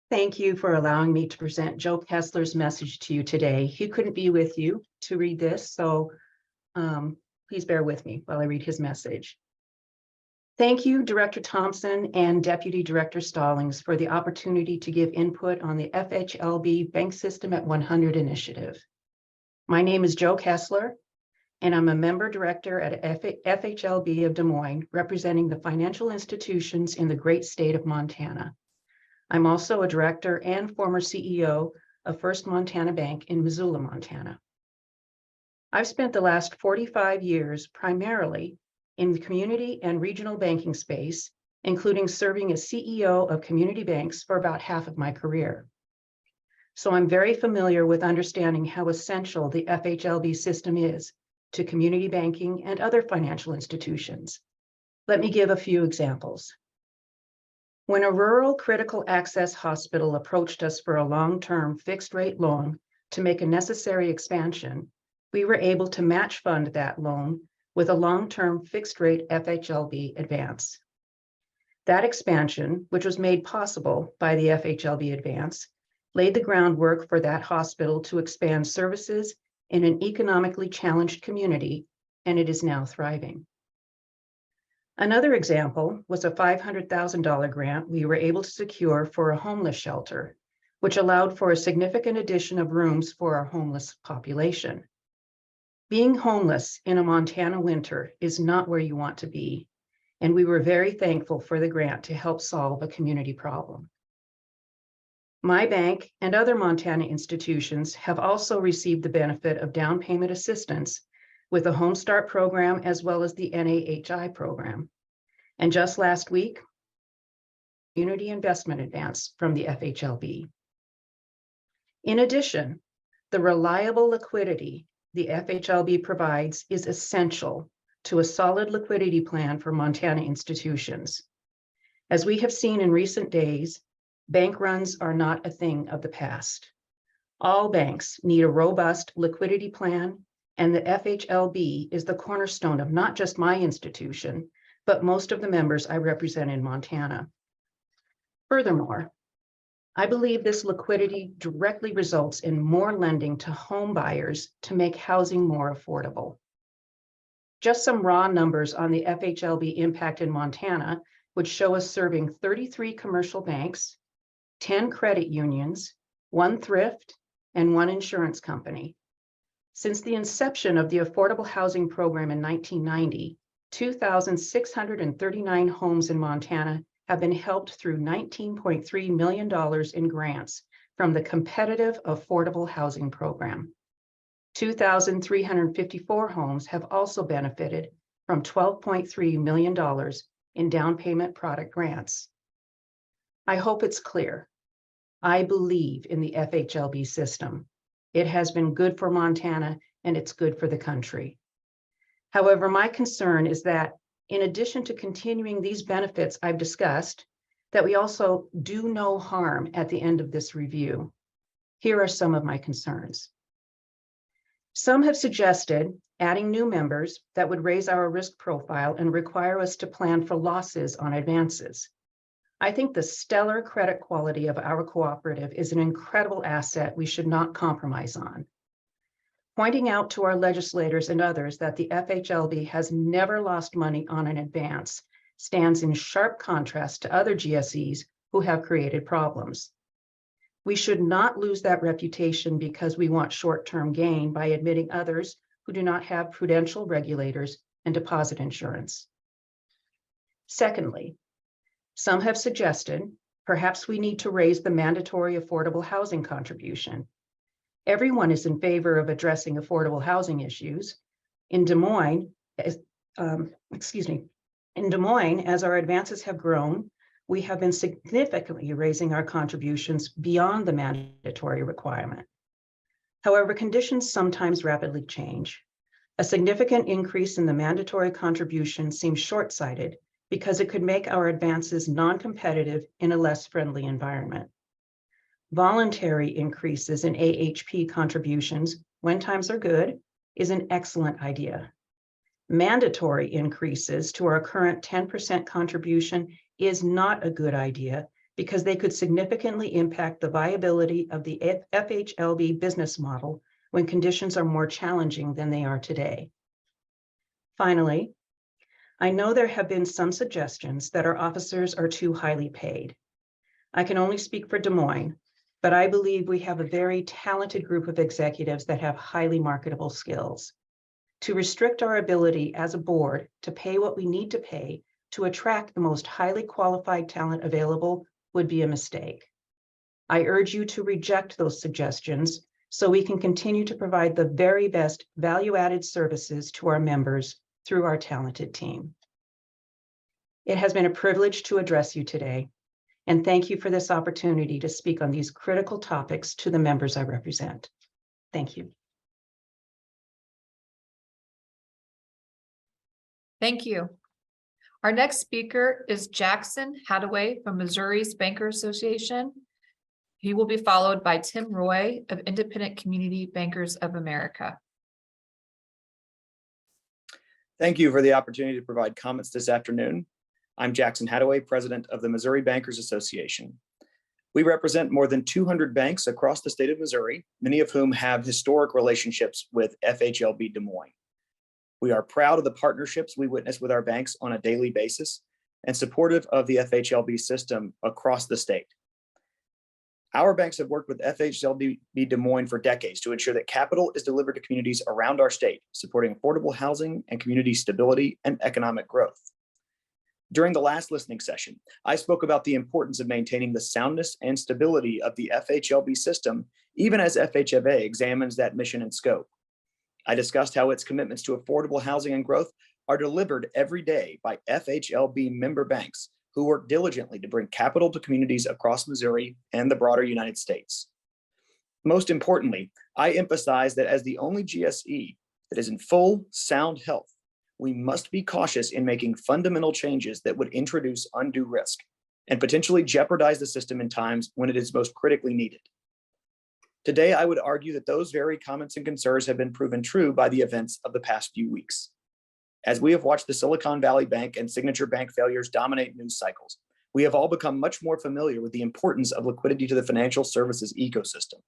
Thank you for allowing me to present Joe Kessler's message to you today. He couldn't be with you to read this, so please bear with me while I read his message. Thank you, Director Thompson and Deputy Director Stallings, for the opportunity to give input on the FHLB Bank System at 100 initiative. My name is Joe Kessler, and I'm a member director at FHLB of Des Moines, representing the financial institutions in the great state of Montana. I'm also a director and former CEO of First Montana Bank in Missoula, Montana. I've spent the last 45 years primarily in the community and regional banking space, including serving as CEO of community banks for about half of my career. So I'm very familiar with understanding how essential the FHLB system is to community banking and other financial institutions. Let me give a few examples. When a rural critical access hospital approached us for a long-term fixed rate loan to make a necessary expansion, we were able to match fund that loan with a long-term fixed rate FHLB advance. That expansion, which was made possible by the FHLB advance, laid the groundwork for that hospital to expand services in an economically challenged community, and it is now thriving. Another example was a $500,000 grant we were able to secure for a homeless shelter, which allowed for a significant addition of rooms for our homeless population. Being homeless in a Montana winter is not where you want to be, and we were very thankful for the grant to help solve a community problem. My bank and other Montana institutions have also received the benefit of down payment assistance with the Home Start program as well as the NAHI program. And just last week, Community Investment Advance from the FHLB. In addition, the reliable liquidity the FHLB provides is essential to a solid liquidity plan for Montana institutions. As we have seen in recent days, bank runs are not a thing of the past. All banks need a robust liquidity plan, and the FHLB is the cornerstone of not just my institution, but most of the members I represent in Montana. Furthermore, I believe this liquidity directly results in more lending to home buyers to make housing more affordable. Just some raw numbers on the FHLB impact in Montana, would show us serving 33 commercial banks, 10 credit unions, 1 thrift, and 1 insurance company. Since the inception of the Affordable Housing Program in 1990, 2,639 homes in Montana have been helped through $19.3 million in grants from the competitive Affordable Housing Program. 2,354 homes have also benefited from $12.3 million in down payment product grants. I hope it's clear. I believe in the FHLB system. It has been good for Montana and it's good for the country. However, my concern is that in addition to continuing these benefits I've discussed, that we also do no harm at the end of this review. Here are some of my concerns. Some have suggested adding new members that would raise our risk profile and require us to plan for losses on advances. I think the stellar credit quality of our cooperative is an incredible asset we should not compromise on. Pointing out to our legislators and others that the FHLB has never lost money on an advance stands in sharp contrast to other GSEs who have created problems. We should not lose that reputation because we want short-term gain by admitting others who do not have prudential regulators and deposit insurance. Secondly, some have suggested perhaps we need to raise the mandatory affordable housing contribution. Everyone is in favor of addressing affordable housing issues. In Des Moines, as our advances have grown, we have been significantly raising our contributions beyond the mandatory requirement. However, conditions sometimes rapidly change. A significant increase in the mandatory contribution seems short-sighted because it could make our advances non-competitive in a less friendly environment. Voluntary increases in AHP contributions, when times are good, is an excellent idea. Mandatory increases to our current 10% contribution is not a good idea because they could significantly impact the viability of the FHLB business model when conditions are more challenging than they are today. Finally, I know there have been some suggestions that our officers are too highly paid. I can only speak for Des Moines, but I believe we have a very talented group of executives that have highly marketable skills. To restrict our ability as a board to pay what we need to pay to attract the most highly qualified talent available would be a mistake. I urge you to reject those suggestions so we can continue to provide the very best value-added services to our members through our talented team. It has been a privilege to address you today, and thank you for this opportunity to speak on these critical topics to the members I represent. Thank you. Thank you. Our next speaker is Jackson Hadaway from Missouri's Banker Association. He will be followed by Tim Roy of Independent Community Bankers of America. Thank you for the opportunity to provide comments this afternoon. I'm Jackson Hadaway, president of the Missouri Bankers Association. We represent more than 200 banks across the state of Missouri, many of whom have historic relationships with FHLB Des Moines. We are proud of the partnerships we witness with our banks on a daily basis and supportive of the FHLB system across the state. Our banks have worked with FHLB Des Moines for decades to ensure that capital is delivered to communities around our state, supporting affordable housing and community stability and economic growth. During the last listening session, I spoke about the importance of maintaining the soundness and stability of the FHLB system, even as FHFA examines that mission and scope. I discussed how its commitments to affordable housing and growth are delivered every day by FHLB member banks who work diligently to bring capital to communities across Missouri and the broader United States. Most importantly, I emphasize that as the only GSE that is in full sound health, we must be cautious in making fundamental changes that would introduce undue risk and potentially jeopardize the system in times when it is most critically needed. Today, I would argue that those very comments and concerns have been proven true by the events of the past few weeks. As we have watched the Silicon Valley Bank and Signature Bank failures dominate news cycles, we have all become much more familiar with the importance of liquidity to the financial services ecosystem.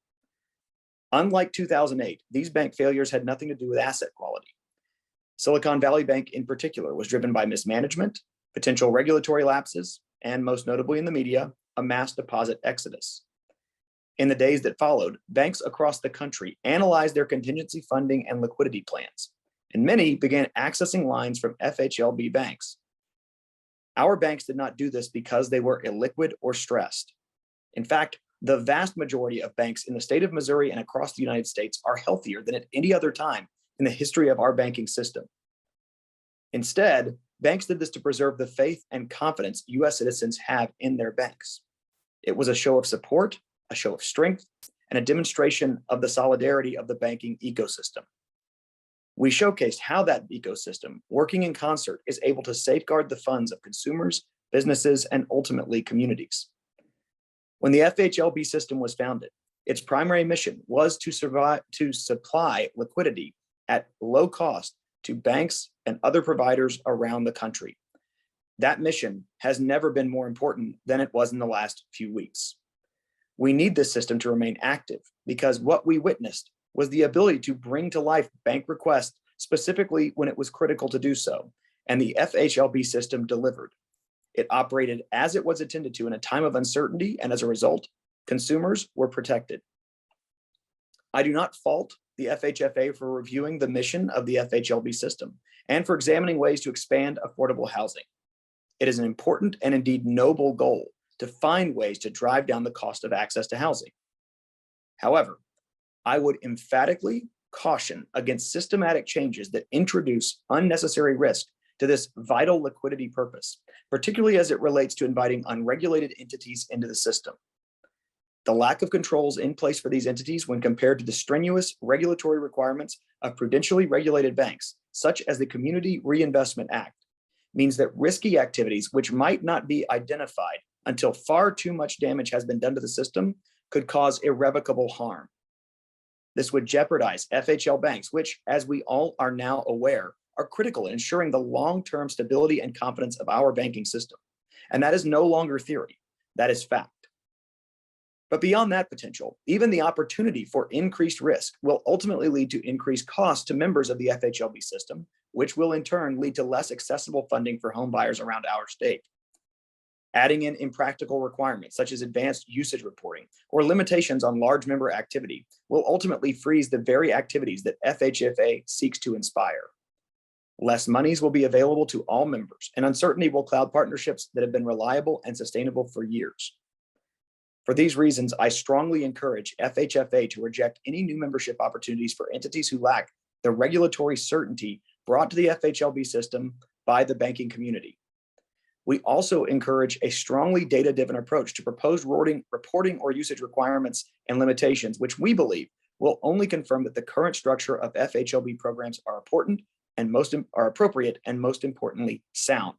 Unlike 2008, these bank failures had nothing to do with asset quality. Silicon Valley Bank in particular was driven by mismanagement, potential regulatory lapses, and most notably in the media, a mass deposit exodus. In the days that followed, banks across the country analyzed their contingency funding and liquidity plans, and many began accessing lines from FHLB banks. Our banks did not do this because they were illiquid or stressed. In fact, the vast majority of banks in the state of Missouri and across the United States are healthier than at any other time in the history of our banking system. Instead, banks did this to preserve the faith and confidence U.S. citizens have in their banks. It was a show of support, a show of strength, and a demonstration of the solidarity of the banking ecosystem. We showcased how that ecosystem, working in concert, is able to safeguard the funds of consumers, businesses, and ultimately communities. When the FHLB system was founded, its primary mission was to supply liquidity at low cost to banks and other providers around the country. That mission has never been more important than it was in the last few weeks. We need this system to remain active because what we witnessed was the ability to bring to life bank requests specifically when it was critical to do so, and the FHLB system delivered. It operated as it was intended to in a time of uncertainty, and as a result, consumers were protected. I do not fault the FHFA for reviewing the mission of the FHLB system and for examining ways to expand affordable housing. It is an important and indeed noble goal to find ways to drive down the cost of access to housing. However, I would emphatically caution against systematic changes that introduce unnecessary risk to this vital liquidity purpose, particularly as it relates to inviting unregulated entities into the system. The lack of controls in place for these entities when compared to the strenuous regulatory requirements of prudentially regulated banks, such as the Community Reinvestment Act, means that risky activities which might not be identified until far too much damage has been done to the system could cause irrevocable harm. This would jeopardize FHL banks, which, as we all are now aware, are critical in ensuring the long-term stability and confidence of our banking system. And that is no longer theory, that is fact. But beyond that potential, even the opportunity for increased risk will ultimately lead to increased costs to members of the FHLB system, which will in turn lead to less accessible funding for home buyers around our state. Adding in impractical requirements such as advanced usage reporting or limitations on large member activity will ultimately freeze the very activities that FHFA seeks to inspire. Less monies will be available to all members, and uncertainty will cloud partnerships that have been reliable and sustainable for years. For these reasons, I strongly encourage FHFA to reject any new membership opportunities for entities who lack the regulatory certainty brought to the FHLB system by the banking community. We also encourage a strongly data-driven approach to proposed reporting or usage requirements and limitations, which we believe will only confirm that the current structure of FHLB programs are important and are appropriate and most importantly, sound.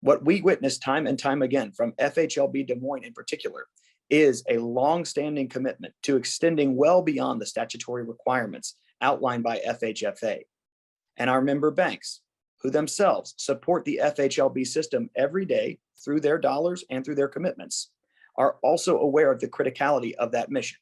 What we witness time and time again from FHLB Des Moines in particular is a long-standing commitment to extending well beyond the statutory requirements outlined by FHFA. And our member banks, who themselves support the FHLB system every day through their dollars and through their commitments, are also aware of the criticality of that mission.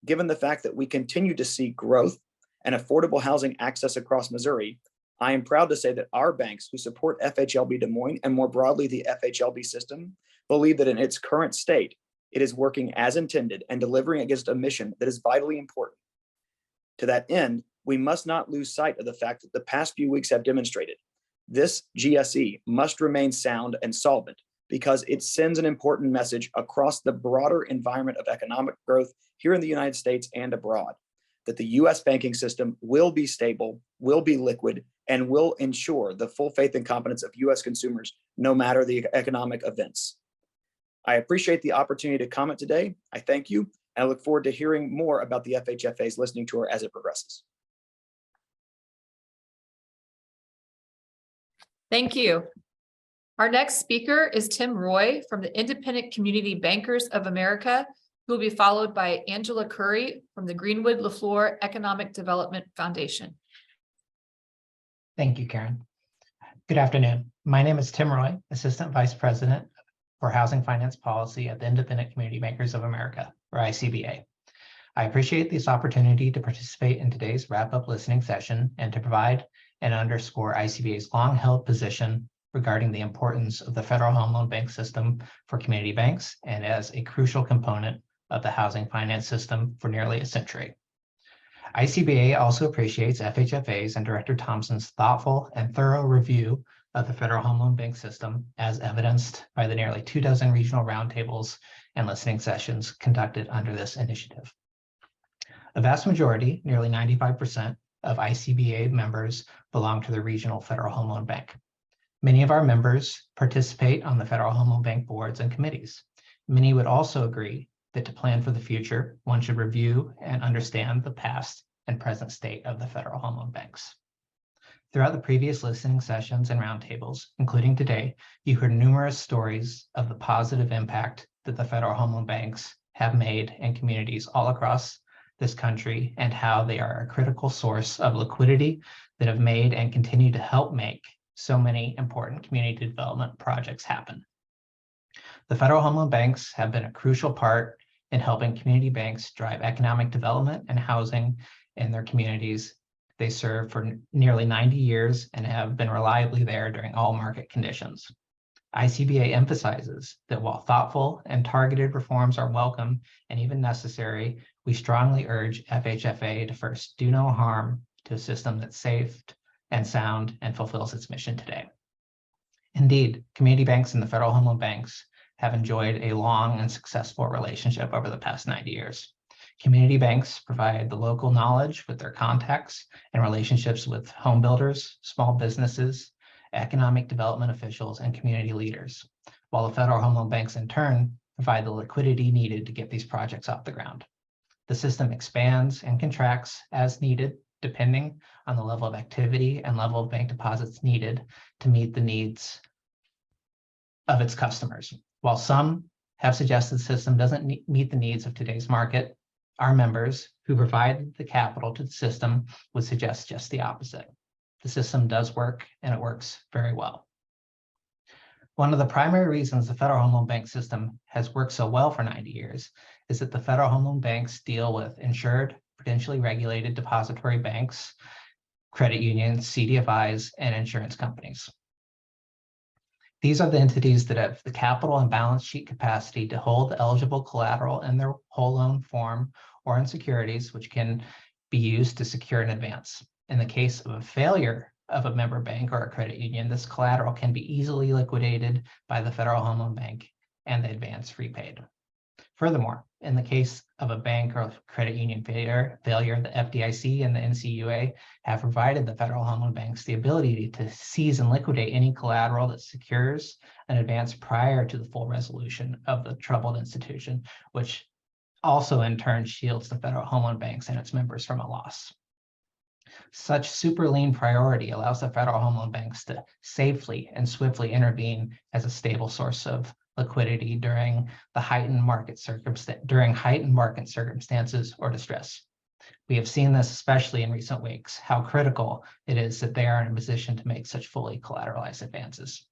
Given the fact that we continue to see growth and affordable housing access across Missouri, I am proud to say that our banks who support FHLB Des Moines and more broadly the FHLB system believe that in its current state, it is working as intended and delivering against a mission that is vitally important. To that end, we must not lose sight of the fact that the past few weeks have demonstrated this GSE must remain sound and solvent because it sends an important message across the broader environment of economic growth here in the United States and abroad, that the US banking system will be stable, will be liquid, and will ensure the full faith and confidence of US consumers, no matter the economic events. I appreciate the opportunity to comment today. I thank you, and I look forward to hearing more about the FHFA's listening tour as it progresses. Thank you. Our next speaker is Tim Roy from the Independent Community Bankers of America, who will be followed by Angela Curry from the Greenwood LaFleur Economic Development Foundation. Thank you, Karen. Good afternoon. My name is Tim Roy, Assistant Vice President for Housing Finance Policy at the Independent Community Bankers of America, or ICBA. I appreciate this opportunity to participate in today's wrap-up listening session and to provide and underscore ICBA's long-held position regarding the importance of the Federal Home Loan Bank system for community banks and as a crucial component of the housing finance system for nearly a century. ICBA also appreciates FHFA's and Director Thompson's thoughtful and thorough review of the Federal Home Loan Bank system, as evidenced by the nearly 24 regional roundtables and listening sessions conducted under this initiative. A vast majority, nearly 95%, of ICBA members belong to the regional Federal Home Loan Bank. Many of our members participate on the Federal Home Loan Bank boards and committees. Many would also agree that to plan for the future, one should review and understand the past and present state of the Federal Home Loan Banks. Throughout the previous listening sessions and roundtables, including today, you heard numerous stories of the positive impact that the Federal Home Loan Banks have made in communities all across this country and how they are a critical source of liquidity that have made and continue to help make so many important community development projects happen. The Federal Home Loan Banks have been a crucial part in helping community banks drive economic development and housing in their communities. They serve for nearly 90 years and have been reliably there during all market conditions. ICBA emphasizes that while thoughtful and targeted reforms are welcome and even necessary, we strongly urge FHFA to first do no harm to a system that's safe and sound and fulfills its mission today. Indeed, community banks and the Federal Home Loan Banks have enjoyed a long and successful relationship over the past 90 years. Community banks provide the local knowledge with their contacts and relationships with home builders, small businesses, economic development officials, and community leaders, while the Federal Home Loan Banks in turn provide the liquidity needed to get these projects off the ground. The system expands and contracts as needed, depending on the level of activity and level of bank deposits needed to meet the needs of its customers. While some have suggested the system doesn't meet the needs of today's market, our members who provide the capital to the system would suggest just the opposite. The system does work, and it works very well. One of the primary reasons the Federal Home Loan Bank system has worked so well for 90 years is that the Federal Home Loan Banks deal with insured, prudentially regulated depository banks, credit unions, CDFIs, and insurance companies. These are the entities that have the capital and balance sheet capacity to hold eligible collateral in their whole loan form or in securities, which can be used to secure an advance. In the case of a failure of a member bank or a credit union, this collateral can be easily liquidated by the Federal Home Loan Bank and the advance repaid. Furthermore, in the case of a bank or credit union failure, the FDIC and the NCUA have provided the Federal Home Loan Banks the ability to seize and liquidate any collateral that secures an advance prior to the full resolution of the troubled institution, which also in turn shields the Federal Home Loan Banks and its members from a loss. Such super lean priority allows the Federal Home Loan Banks to safely and swiftly intervene as a stable source of liquidity during heightened market circumstances or distress. We have seen this especially in recent weeks, how critical it is that they are in a position to make such fully collateralized advances.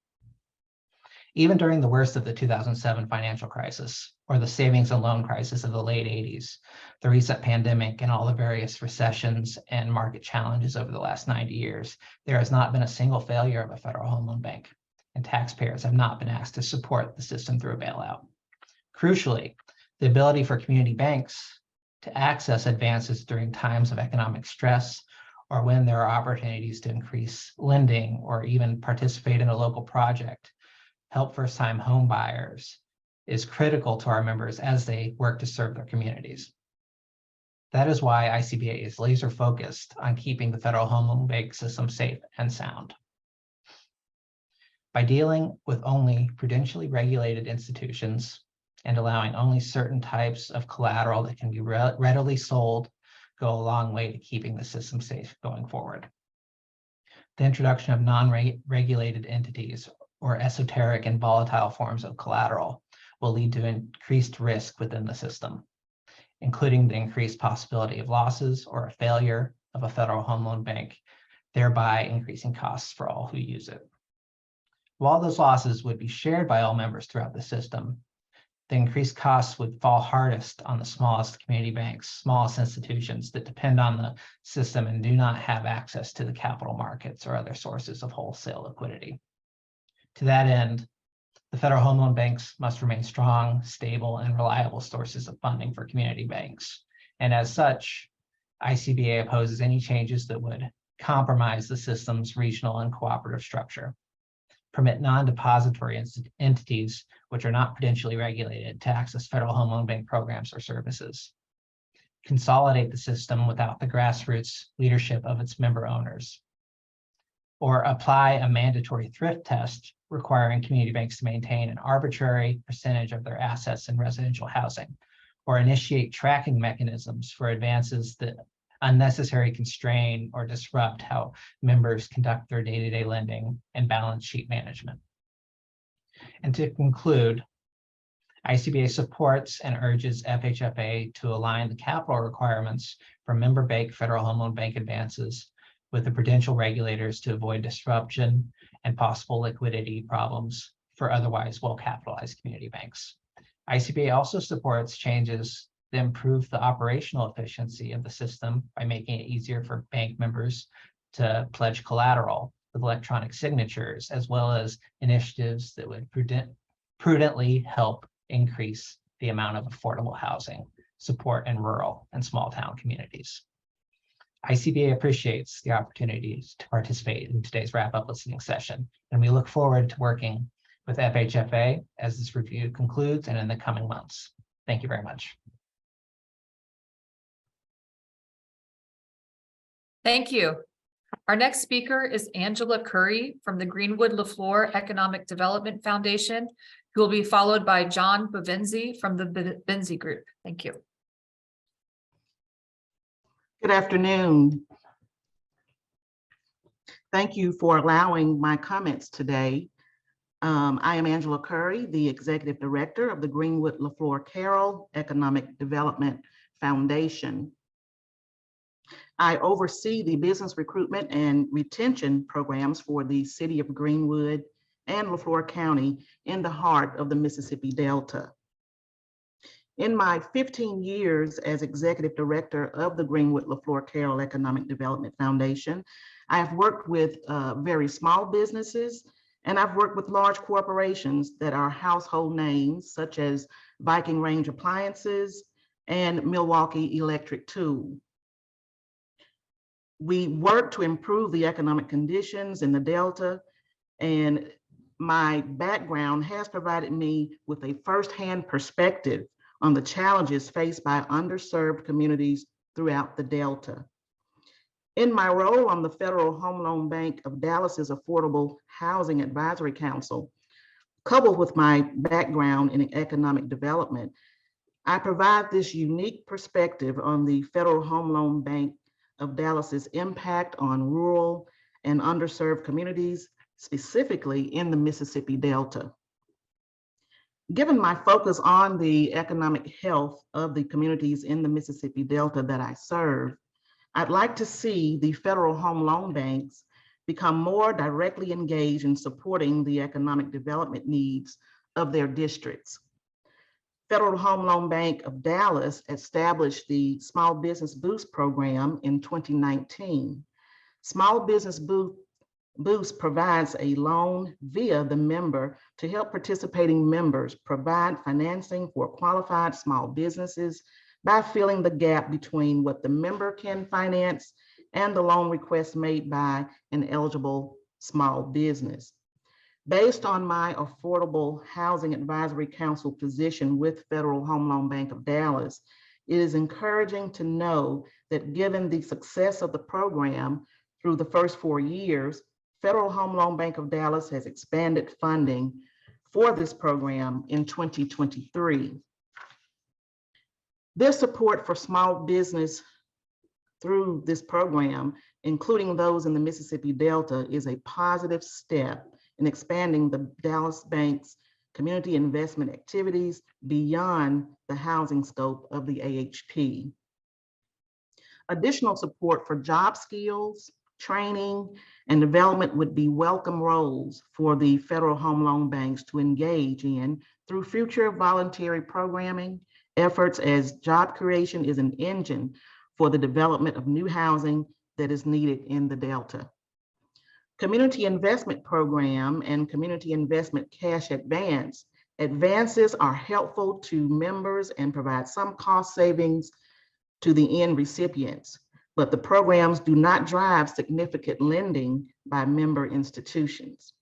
Even during the worst of the 2007 financial crisis or the savings and loan crisis of the late 80s, the recent pandemic and all the various recessions and market challenges over the last 90 years, there has not been a single failure of a Federal Home Loan Bank, and taxpayers have not been asked to support the system through a bailout. Crucially, the ability for community banks to access advances during times of economic stress or when there are opportunities to increase lending or even participate in a local project, help first-time home buyers, is critical to our members as they work to serve their communities. That is why ICBA is laser focused on keeping the Federal Home Loan Bank system safe and sound. By dealing with only prudentially regulated institutions and allowing only certain types of collateral that can be readily sold, go a long way to keeping the system safe going forward. The introduction of non-regulated entities or esoteric and volatile forms of collateral will lead to increased risk within the system, including the increased possibility of losses or a failure of a Federal Home Loan Bank, thereby increasing costs for all who use it. While those losses would be shared by all members throughout the system, the increased costs would fall hardest on the smallest community banks, smallest institutions that depend on the system and do not have access to the capital markets or other sources of wholesale liquidity. To that end, the Federal Home Loan Banks must remain strong, stable, and reliable sources of funding for community banks. And as such, ICBA opposes any changes that would compromise the system's regional and cooperative structure, permit non-depository entities which are not prudentially regulated to access Federal Home Loan Bank programs or services, consolidate the system without the grassroots leadership of its member owners, or apply a mandatory thrift test requiring community banks to maintain an arbitrary percentage of their assets in residential housing, or initiate tracking mechanisms for advances that unnecessarily constrain or disrupt how members conduct their day-to-day lending and balance sheet management. And to conclude, ICBA supports and urges FHFA to align the capital requirements for member bank Federal Home Loan Bank advances with the prudential regulators to avoid disruption and possible liquidity problems for otherwise well-capitalized community banks. ICBA also supports changes that improve the operational efficiency of the system by making it easier for bank members to pledge collateral with electronic signatures, as well as initiatives that would prudently help increase the amount of affordable housing support in rural and small town communities. ICBA appreciates the opportunities to participate in today's wrap-up listening session, and we look forward to working with FHFA as this review concludes and in the coming months. Thank you very much. Thank you. Our next speaker is Angela Curry from the Greenwood LaFleur Economic Development Foundation, who will be followed by John Bavenzi from the Bavenzi Group. Thank you. Good afternoon. Thank you for allowing my comments today. I am Angela Curry, the Executive Director of the Greenwood LaFleur Carroll Economic Development Foundation. I oversee the business recruitment and retention programs for the City of Greenwood and LaFleur County in the heart of the Mississippi Delta. In my 15 years as Executive Director of the Greenwood LaFleur Carroll Economic Development Foundation, I have worked with very small businesses, and I've worked with large corporations that are household names such as Viking Range Appliances and Milwaukee Electric Tool. We work to improve the economic conditions in the Delta, and my background has provided me with a firsthand perspective on the challenges faced by underserved communities throughout the Delta. In my role on the Federal Home Loan Bank of Dallas's Affordable Housing Advisory Council, coupled with my background in economic development, I provide this unique perspective on the Federal Home Loan Bank of Dallas's impact on rural and underserved communities, specifically in the Mississippi Delta. Given my focus on the economic health of the communities in the Mississippi Delta that I serve, I'd like to see the Federal Home Loan Banks become more directly engaged in supporting the economic development needs of their districts. Federal Home Loan Bank of Dallas established the Small Business Boost program in 2019. Small Business Boost provides a loan via the member to help participating members provide financing for qualified small businesses by filling the gap between what the member can finance and the loan request made by an eligible small business. Based on my Affordable Housing Advisory Council position with Federal Home Loan Bank of Dallas, it is encouraging to know that given the success of the program through the first 4 years, Federal Home Loan Bank of Dallas has expanded funding for this program in 2023. This support for small business through this program, including those in the Mississippi Delta, is a positive step in expanding the Dallas Bank's community investment activities beyond the housing scope of the AHP. Additional support for job skills, training, and development would be welcome roles for the Federal Home Loan Banks to engage in through future voluntary programming efforts, as job creation is an engine for the development of new housing that is needed in the Delta. Community Investment Program and Community Investment Cash Advance. Advances are helpful to members and provide some cost savings to the end recipients, but the programs do not drive significant lending by member institutions.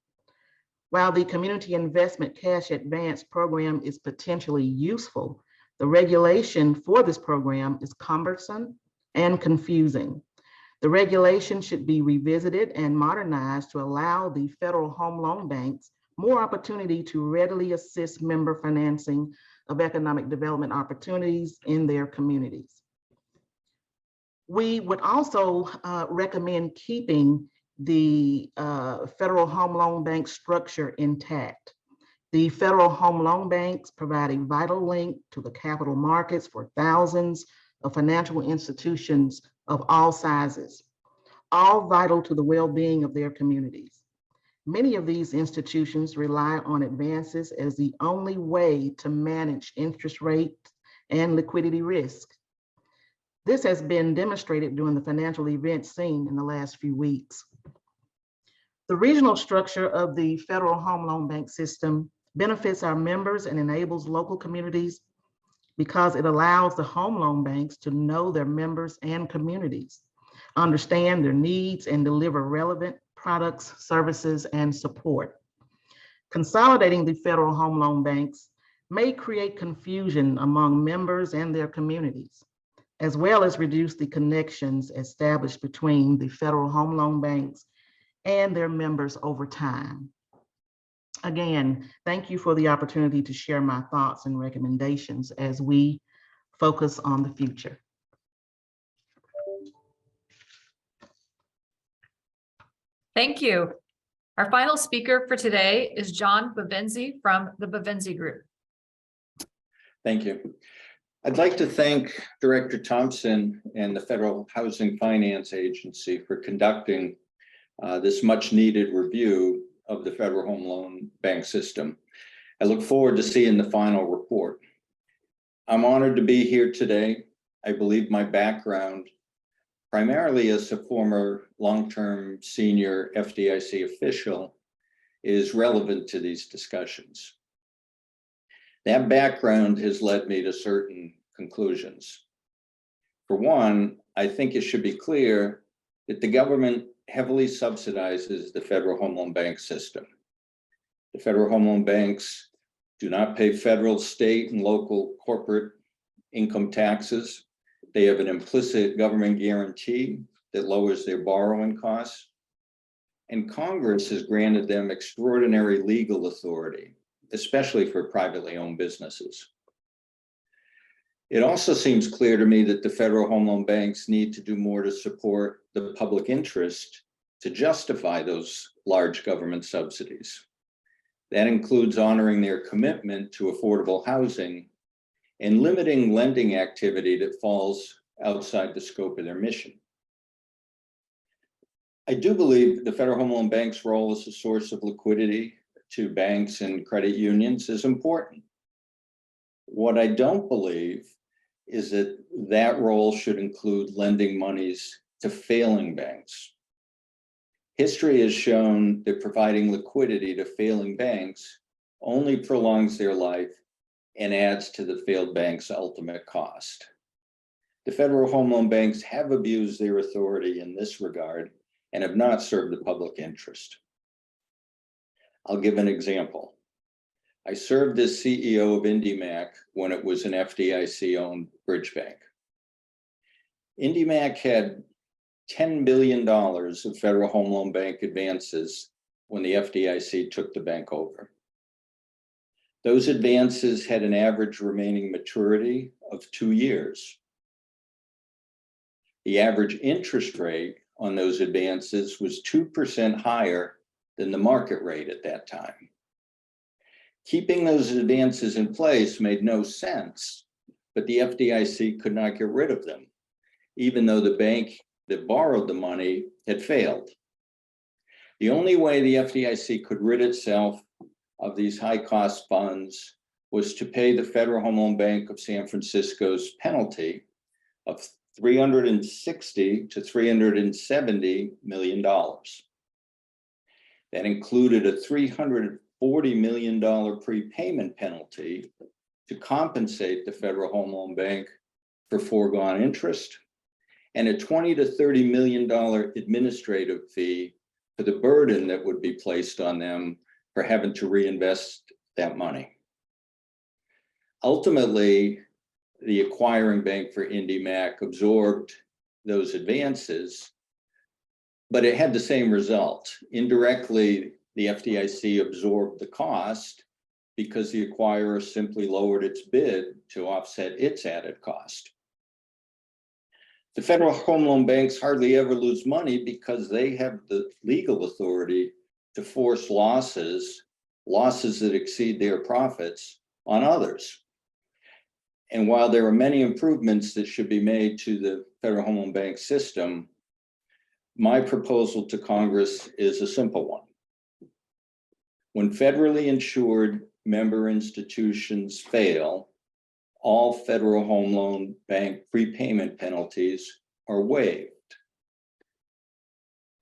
While the Community Investment Cash Advance program is potentially useful, the regulation for this program is cumbersome and confusing. The regulation should be revisited and modernized to allow the Federal Home Loan Banks more opportunity to readily assist member financing of economic development opportunities in their communities. We would also recommend keeping the Federal Home Loan Bank structure intact. The Federal Home Loan Banks provide a vital link to the capital markets for thousands of financial institutions of all sizes, all vital to the well-being of their communities. Many of these institutions rely on advances as the only way to manage interest rates and liquidity risk. This has been demonstrated during the financial events seen in the last few weeks. The regional structure of the Federal Home Loan Bank system benefits our members and enables local communities because it allows the home loan banks to know their members and communities, understand their needs, and deliver relevant products, services, and support. Consolidating the Federal Home Loan Banks may create confusion among members and their communities, as well as reduce the connections established between the Federal Home Loan Banks and their members over time. Again, thank you for the opportunity to share my thoughts and recommendations as we focus on the future. Thank you. Our final speaker for today is John Bavenzi from the Bavenzi Group. Thank you. I'd like to thank Director Thompson and the Federal Housing Finance Agency for conducting this much needed review of the Federal Home Loan Bank system. I look forward to seeing the final report. I'm honored to be here today. I believe my background, primarily as a former long-term senior FDIC official, is relevant to these discussions. That background has led me to certain conclusions. For one, I think it should be clear that the government heavily subsidizes the Federal Home Loan Bank system. The Federal Home Loan Banks do not pay federal, state, and local corporate income taxes. They have an implicit government guarantee that lowers their borrowing costs. And Congress has granted them extraordinary legal authority, especially for privately owned businesses. It also seems clear to me that the Federal Home Loan Banks need to do more to support the public interest to justify those large government subsidies. That includes honoring their commitment to affordable housing and limiting lending activity that falls outside the scope of their mission. I do believe the Federal Home Loan Bank's role as a source of liquidity to banks and credit unions is important. What I don't believe is that that role should include lending monies to failing banks. History has shown that providing liquidity to failing banks only prolongs their life and adds to the failed bank's ultimate cost. The Federal Home Loan Banks have abused their authority in this regard and have not served the public interest. I'll give an example. I served as CEO of IndyMac when it was an FDIC-owned bridge bank. IndyMac had $10 billion of Federal Home Loan Bank advances when the FDIC took the bank over. Those advances had an average remaining maturity of 2 years. The average interest rate on those advances was 2% higher than the market rate at that time. Keeping those advances in place made no sense, but the FDIC could not get rid of them, even though the bank that borrowed the money had failed. The only way the FDIC could rid itself of these high-cost funds was to pay the Federal Home Loan Bank of San Francisco's penalty of $360 to $370 million. that included a $340 million prepayment penalty to compensate the Federal Home Loan Bank for foregone interest, and a $20 to $30 million administrative fee for the burden that would be placed on them for having to reinvest that money. Ultimately, the acquiring bank for IndyMac absorbed those advances, but it had the same result. Indirectly, the FDIC absorbed the cost because the acquirer simply lowered its bid to offset its added cost. The Federal Home Loan Banks hardly ever lose money because they have the legal authority to force losses that exceed their profits on others. And while there are many improvements that should be made to the Federal Home Loan Bank system, my proposal to Congress is a simple one. When federally insured member institutions fail, all Federal Home Loan Bank prepayment penalties are waived.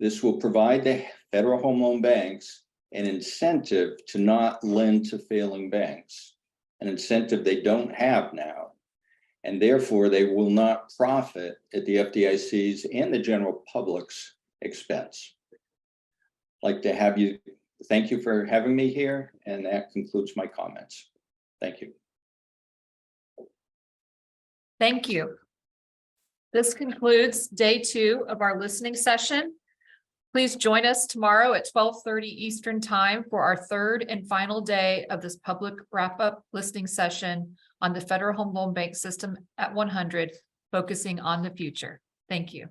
This will provide the Federal Home Loan Banks an incentive to not lend to failing banks, an incentive they don't have now, and therefore they will not profit at the FDIC's and the general public's expense. I'd like to thank you for having me here, and that concludes my comments. Thank you. Thank you. This concludes day 2 of our listening session. Please join us tomorrow at 12:30 Eastern Time for our 3rd and final day of this public wrap-up listening session on the Federal Home Loan Bank system at 100, focusing on the future. Thank you.